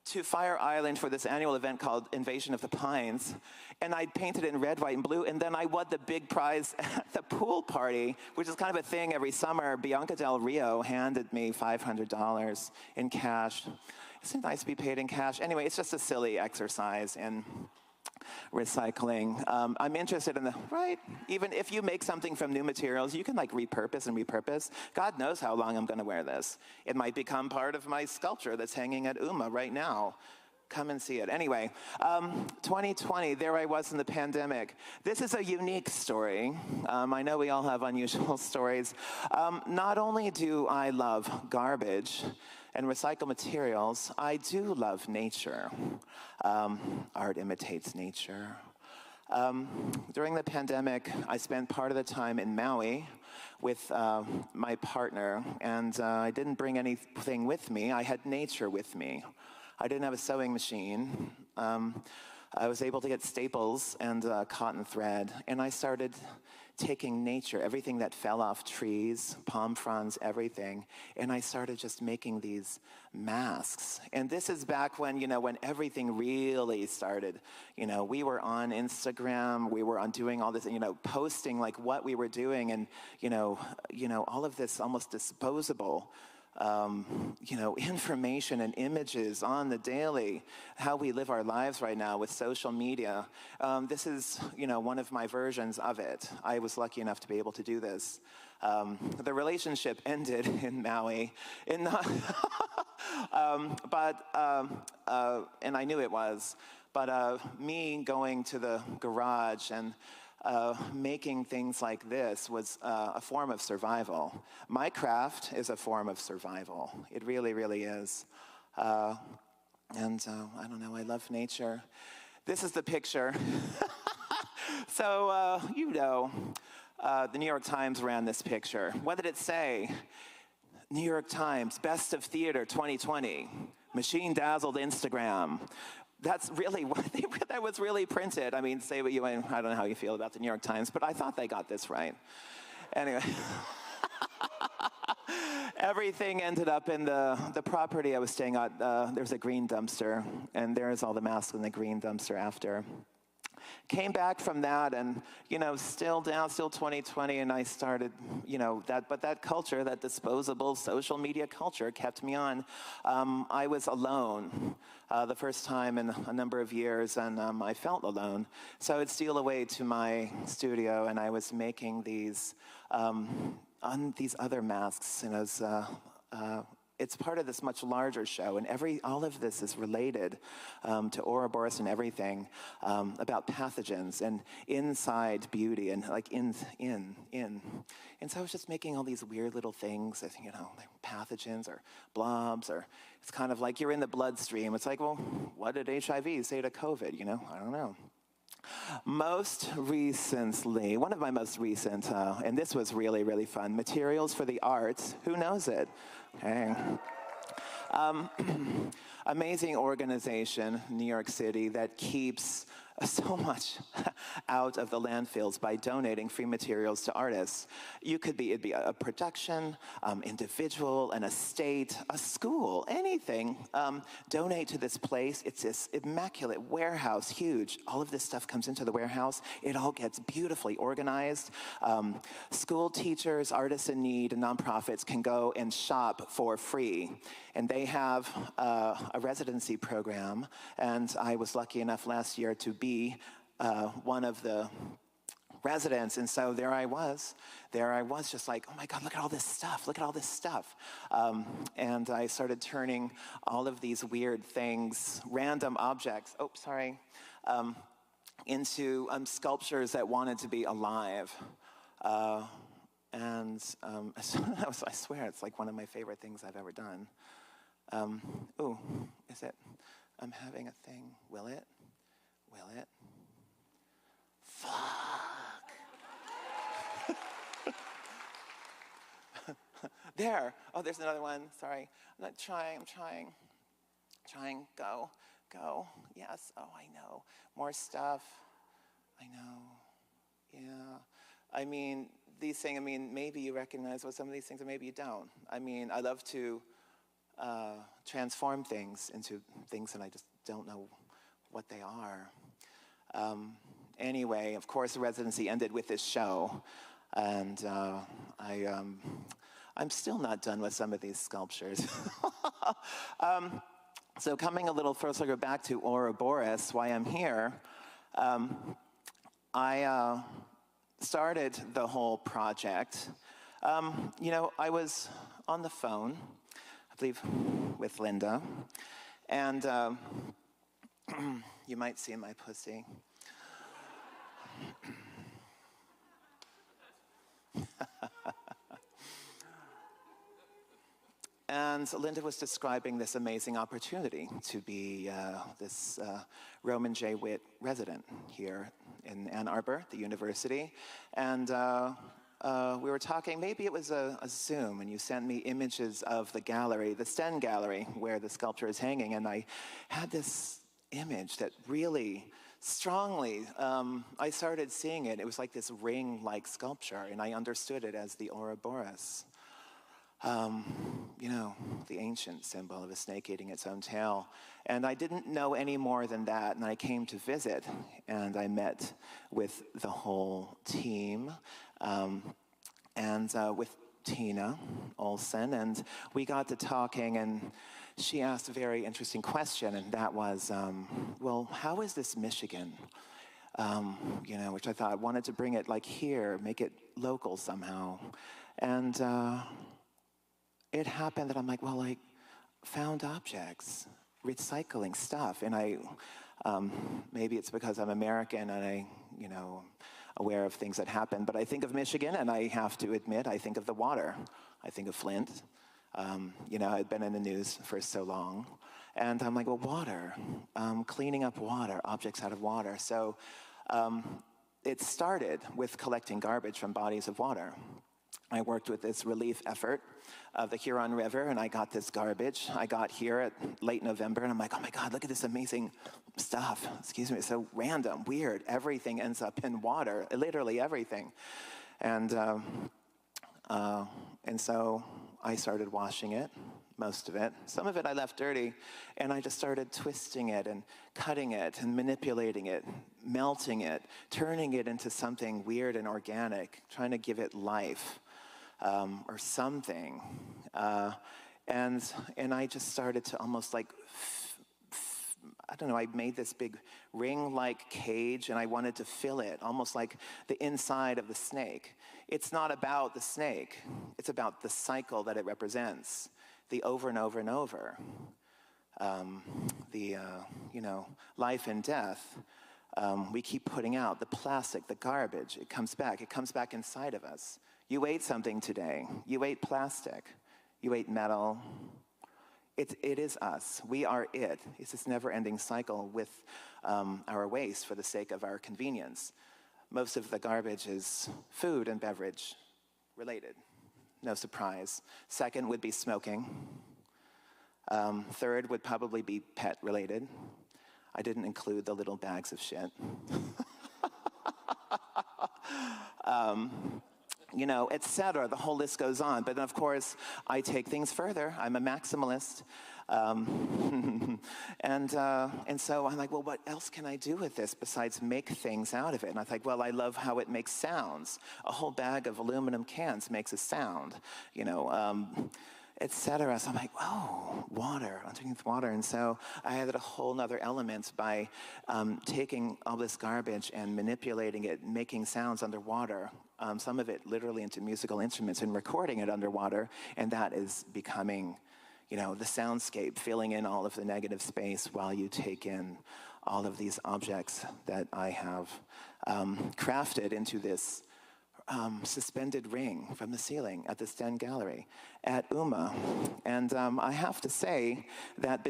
[SPEAKER 4] to Fire Island for this annual event called Invasion of the Pines. And I painted it in red, white, and blue. And then I won the big prize at the pool party, which is kind of a thing every summer. Bianca Del Rio handed me $500 in cash. Isn't it nice to be paid in cash? Anyway, it's just a silly exercise in recycling. I'm interested in even if you make something from new materials, you can like repurpose and repurpose. God knows how long I'm gonna wear this. It might become part of my sculpture that's hanging at UMA right now. Come and see it. Anyway, 2020, there I was in the pandemic. This is a unique story. I know we all have unusual stories. Not only do I love garbage and recycle materials, I do love nature. Art imitates nature. During the pandemic, I spent part of the time in Maui with my partner, and I didn't bring anything with me. I had nature with me. I didn't have a sewing machine. I was able to get staples and cotton thread, and I started taking nature, everything that fell off trees, palm fronds, everything, and I started just making these masks. And this is back when, when everything really started. We were on Instagram, we were on doing all this, posting like what we were doing, and, all of this almost disposable information and images on the daily, how we live our lives right now with social media. This is, one of my versions of it. I was lucky enough to be able to do this. The relationship ended in Maui, and I knew it was, but me going to the garage and making things like this was a form of survival. My craft is a form of survival. It really, really is. I don't know, I love nature. This is the picture. So, the New York Times ran this picture. What did it say? New York Times, Best of Theater 2020, Machine Dazzled Instagram. That's really what that was really printed. I mean, say what you want. I don't know how you feel about the New York Times, but I thought they got this right. Anyway, everything ended up in the property I was staying at. There's a green dumpster, and there's all the masks in the green dumpster after. Came back from that, and still 2020, and I started, that culture, that disposable social media culture, kept me on. I was alone the first time in a number of years, and I felt alone. So I would steal away to my studio, and I was making these other masks, and it's part of this much larger show, and all of this is related to Ouroboros and everything about pathogens and inside beauty and like in. And so I was just making all these weird little things, like pathogens or blobs, or it's kind of like you're in the bloodstream. It's like, well, what did HIV say to COVID? I don't know. Most recently, one of my most recent, and this was really, really fun, Materials for the Arts. Who knows it? Okay. Amazing organization, New York City, that keeps so much out of the landfills by donating free materials to artists. It'd be a production, individual, an estate, a school, anything. Donate to this place. It's this immaculate warehouse, huge. All of this stuff comes into the warehouse. It all gets beautifully organized. School teachers, artists in need, and nonprofits can go and shop for free. And they have a residency program, and I was lucky enough last year to be one of the residents, and so there I was just like, oh my God, look at all this stuff, and I started turning all of these weird things, random objects, into sculptures that wanted to be alive. I swear it's like one of my favorite things I've ever done. Is it? I'm having a thing. Will it? Fuck. There. Oh, there's another one. Sorry. I'm not trying. I'm trying. Trying. Go. Go. Yes. Oh, I know. More stuff. I know. Yeah. I mean, these things, I mean, maybe you recognize what some of these things are, maybe you don't. I mean, I love to transform things into things that I just don't know what they are. Anyway, of course, the residency ended with this show, and I'm still not done with some of these sculptures. So coming a little further back to Ouroboros, why I'm here, I started the whole project. You know, I was on the phone, I believe, with Linda, and you might see my pussy. And Linda was describing this amazing opportunity to be this Roman J. Witt resident here in Ann Arbor, the university. And we were talking, maybe it was a Zoom, and you sent me images of the gallery, the Sten Gallery, where the sculpture is hanging. And I had this image that really strongly, I started seeing it. It was like this ring-like sculpture, and I understood it as the Ouroboros. You know, the ancient symbol of a snake eating its own tail. And I didn't know any more than that, and I came to visit, and I met with the whole team, and with Tina Olsen, and we got to talking, and she asked a very interesting question, and that was, well, how is this Michigan? You know, which I thought I wanted to bring it like here, make it local somehow. And it happened that I'm like, well, like, found objects, recycling stuff. And I, maybe it's because I'm American and I, you know, aware of things that happen, but I think of Michigan, and I have to admit, I think of the water. I think of Flint. You know, I'd been in the news for so long. And I'm like, well, water, cleaning up water, objects out of water. So it started with collecting garbage from bodies of water. I worked with this relief effort of the Huron River, and I got this garbage. I got here at late November, and I'm like, oh my God, look at this amazing stuff. Excuse me, it's so random, weird. Everything ends up in water, literally everything. And so I started washing it, most of it. Some of it I left dirty, and I just started twisting it and cutting it and manipulating it, melting it, turning it into something weird and organic, trying to give it life. Or something, and I just started to almost like, I don't know, I made this big ring-like cage, and I wanted to fill it, almost like the inside of the snake. It's not about the snake, it's about the cycle that it represents, the over and over and over, you know, life and death. We keep putting out the plastic, the garbage, it comes back inside of us. You ate something today. You ate plastic. You ate metal. It is us. We are it. It's this never-ending cycle with our waste for the sake of our convenience. Most of the garbage is food and beverage related. No surprise. Second would be smoking. Third would probably be pet related. I didn't include the little bags of shit. You know, et cetera. The whole list goes on. But of course, I take things further. I'm a maximalist. And so I'm like, well, what else can I do with this besides make things out of it? And I think, well, I love how it makes sounds. A whole bag of aluminum cans makes a sound, you know, et cetera. So I'm like, oh, water, underneath water. And so I added a whole nother element by taking all this garbage and manipulating it, making sounds underwater. Some of it literally into musical instruments and recording it underwater. And that is becoming, you know, the soundscape, filling in all of the negative space while you take in all of these objects that I have crafted into this suspended ring from the ceiling at the Sten Gallery at UMA. And I have to say that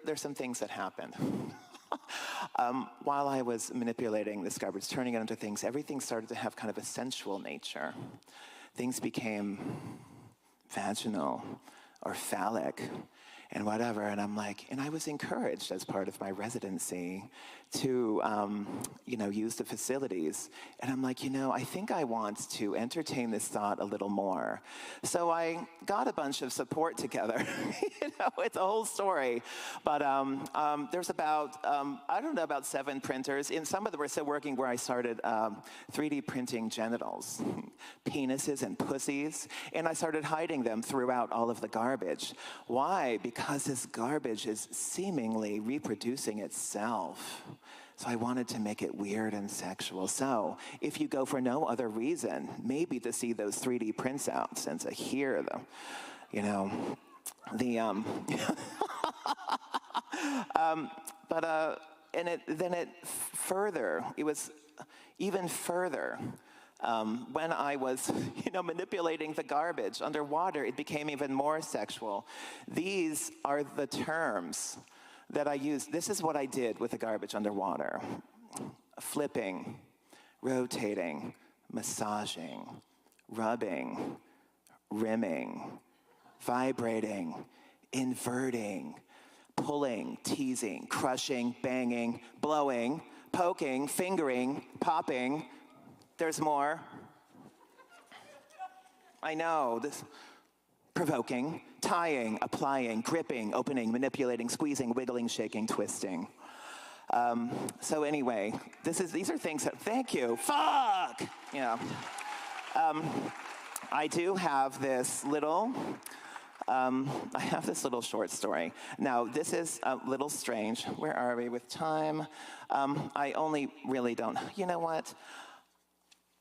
[SPEAKER 4] there's some things that happened. While I was manipulating this garbage, turning it into things, everything started to have kind of a sensual nature. Things became vaginal or phallic and whatever, and I'm like, and I was encouraged as part of my residency to, use the facilities. And I'm like, I think I want to entertain this thought a little more. So I got a bunch of support together. It's a whole story. But there's about, about 7 printers. And some of them were still working where I started 3D printing genitals, penises and pussies. And I started hiding them throughout all of the garbage. Why? Because this garbage is seemingly reproducing itself. So I wanted to make it weird and sexual. So if you go for no other reason, maybe to see those 3D prints out and to hear them, it was even further. When I was, manipulating the garbage underwater, it became even more sexual. These are the terms that I used. This is what I did with the garbage underwater. Flipping, rotating, massaging, rubbing, rimming, vibrating, inverting, pulling, teasing, crushing, banging, blowing, poking, fingering, popping. There's more. I know, this. Provoking, tying, applying, gripping, opening, manipulating, squeezing, wiggling, shaking, twisting. So anyway, these are things that, thank you, fuck! I do have this little, short story. Now, this is a little strange. Where are we with time? I only really don't, you know what?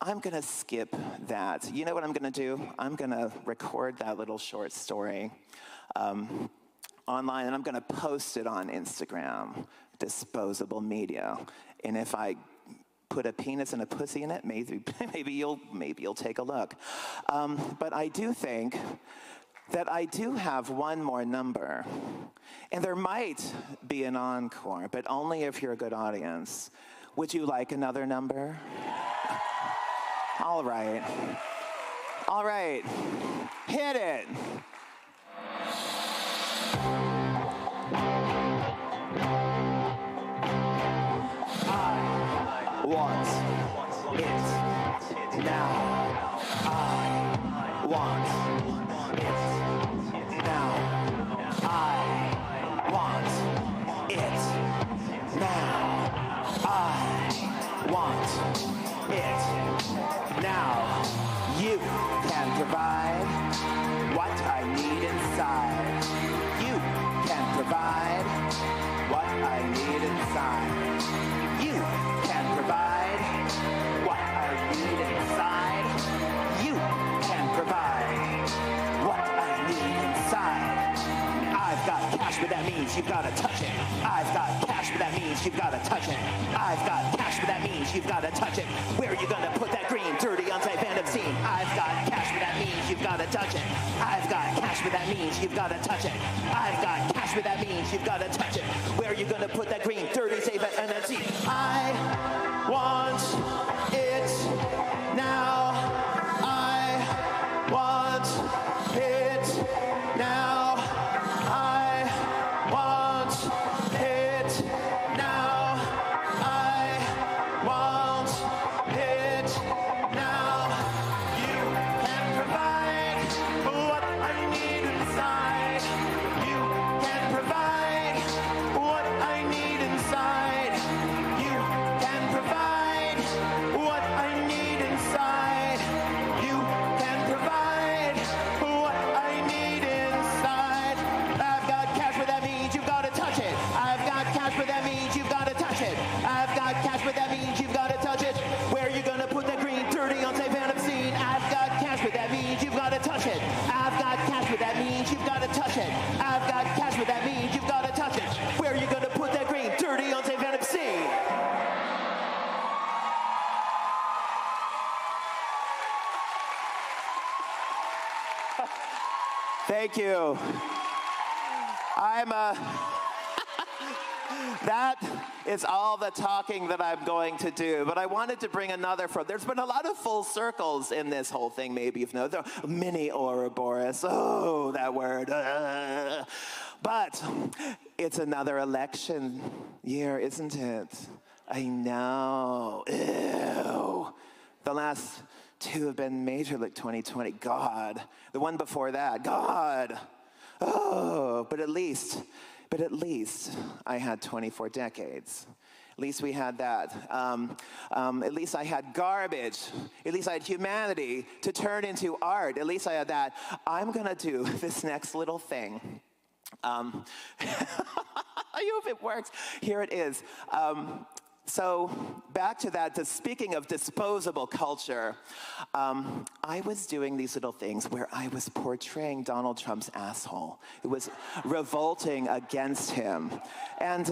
[SPEAKER 4] I'm going to skip that. You know what I'm going to do? I'm going to record that little short story online, and I'm going to post it on Instagram, disposable media. And if I put a penis and a pussy in it, maybe you'll take a look. But I do think that I do have one more number, and there might be an encore, but only if you're a good audience. Would you like another number? All right. Hit it. I want it now. I want it now. I want it now. I want it now. You can provide what I need inside. You can provide what I need inside. You can provide what I need inside. You can provide what I need inside. I've got cash, but that means you've got to touch it. I've got cash, but that means you've got to touch it. I've got cash, but that means you've got to touch it. Where are you going to put that green, dirty, untight band obscene? I've got cash, but that means you've got to touch it. I've got cash, but that means you've got to touch it. I've got cash, but that means you've got to touch it. Where are you going to put that green, dirty, safe, and obscene? I want it now. I want it now. I want it now. I want it now. You can provide what I need inside. You can provide what I need inside. You can provide what I need inside. You can provide what I need inside. I've got cash, but that means you've got to touch it. I've got cash, but that means you've got to touch it. I've got cash, but that means you've got to touch it. Where are you going to put that green, dirty, unsafe, and obscene? I've got cash, but that means you've got to touch it. I've got cash, but that means you've got to touch it. I've got cash, but that means you've got to touch it. Where are you going to put that green, dirty, unsafe, and obscene? Thank you. That is all the talking that I'm going to do. But I wanted to bring another there's been a lot of full circles in this whole thing, maybe you've noticed. Mini Ouroboros, oh, that word. But it's another election year, isn't it? I know, ew. The last two have been major, like 2020, God. The one before that, God. Oh, but at least I had 24 decades. At least we had that. At least I had garbage. At least I had humanity to turn into art. At least I had that. I'm gonna do this next little thing. I hope it works. Here it is. So back to that, speaking of disposable culture, I was doing these little things where I was portraying Donald Trump's asshole. It was revolting against him. And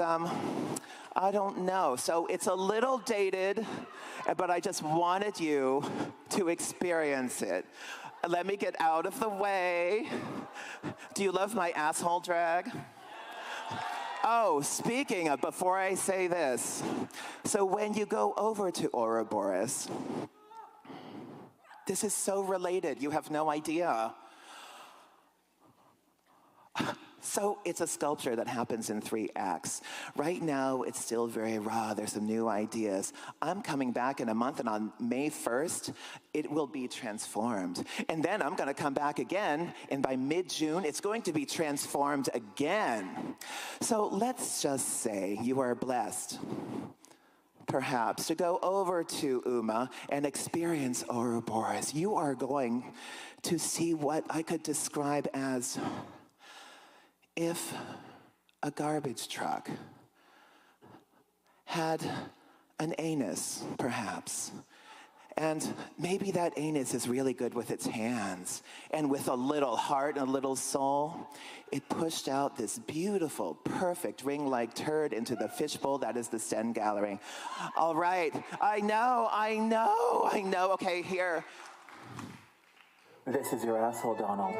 [SPEAKER 4] I don't know. So it's a little dated, but I just wanted you to experience it. Let me get out of the way. Do you love my asshole drag? Oh, speaking of, before I say this, so when you go over to Ouroboros, this is so related, you have no idea. So it's a sculpture that happens in 3 acts. Right now, it's still very raw. There's some new ideas. I'm coming back in a month, and on May 1st, it will be transformed. And then I'm going to come back again, and by mid-June, it's going to be transformed again. So let's just say you are blessed, perhaps, to go over to Uma and experience Ouroboros. You are going to see what I could describe as if a garbage truck had an anus, perhaps, and maybe that anus is really good with its hands, and with a little heart and a little soul, it pushed out this beautiful, perfect ring-like turd into the fishbowl that is the Sten Gallery. All right, I know. Okay, here.
[SPEAKER 5] This is your asshole, Donald.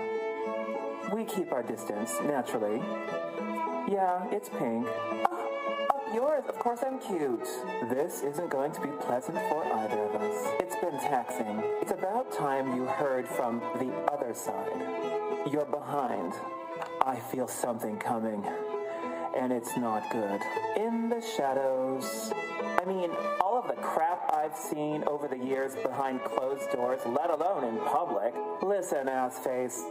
[SPEAKER 5] We keep our distance, naturally. Yeah, it's pink. Oh, yours, of course I'm cute. This isn't going to be pleasant for either of us. It's been taxing. It's about time you heard from the other side. You're behind. I feel something coming, and it's not good. In the shadows. I mean, all of the crap I've seen over the years behind closed doors, let alone in public. Listen, ass-face.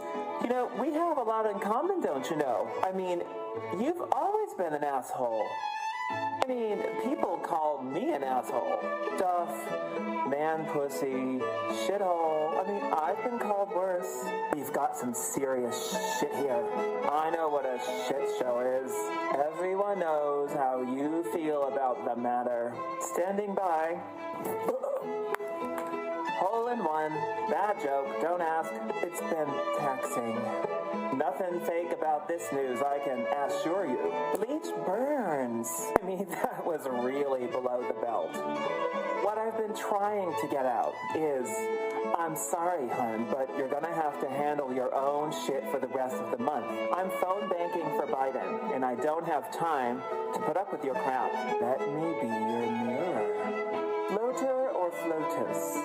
[SPEAKER 5] You know, we have a lot in common, don't you know? I mean, you've always been an asshole. I mean, people call me an asshole. Duff, man pussy, shithole. I mean, I've been called worse. We've got some serious shit here. I know what a shit show is. Everyone knows how you feel about the matter. Standing by. Hole in one. Bad joke. Don't ask. It's been taxing. Nothing fake about this news, I can assure you. Bleach burns. I mean, that was really below the belt. What I've been trying to get out is, I'm sorry, hun, but you're gonna have to handle your own shit for the rest of the month. I'm phone banking for Biden, and I don't have time to put up with your crap. Let me be your mirror. Floater or flotus?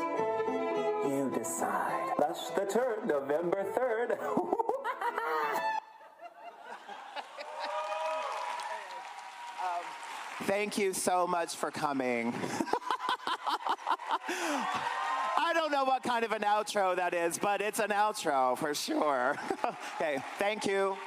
[SPEAKER 5] You decide. Flush the turd, November 3rd.
[SPEAKER 4] Thank you so much for coming. I don't know what kind of an outro that is, but it's an outro for sure. Okay, thank you.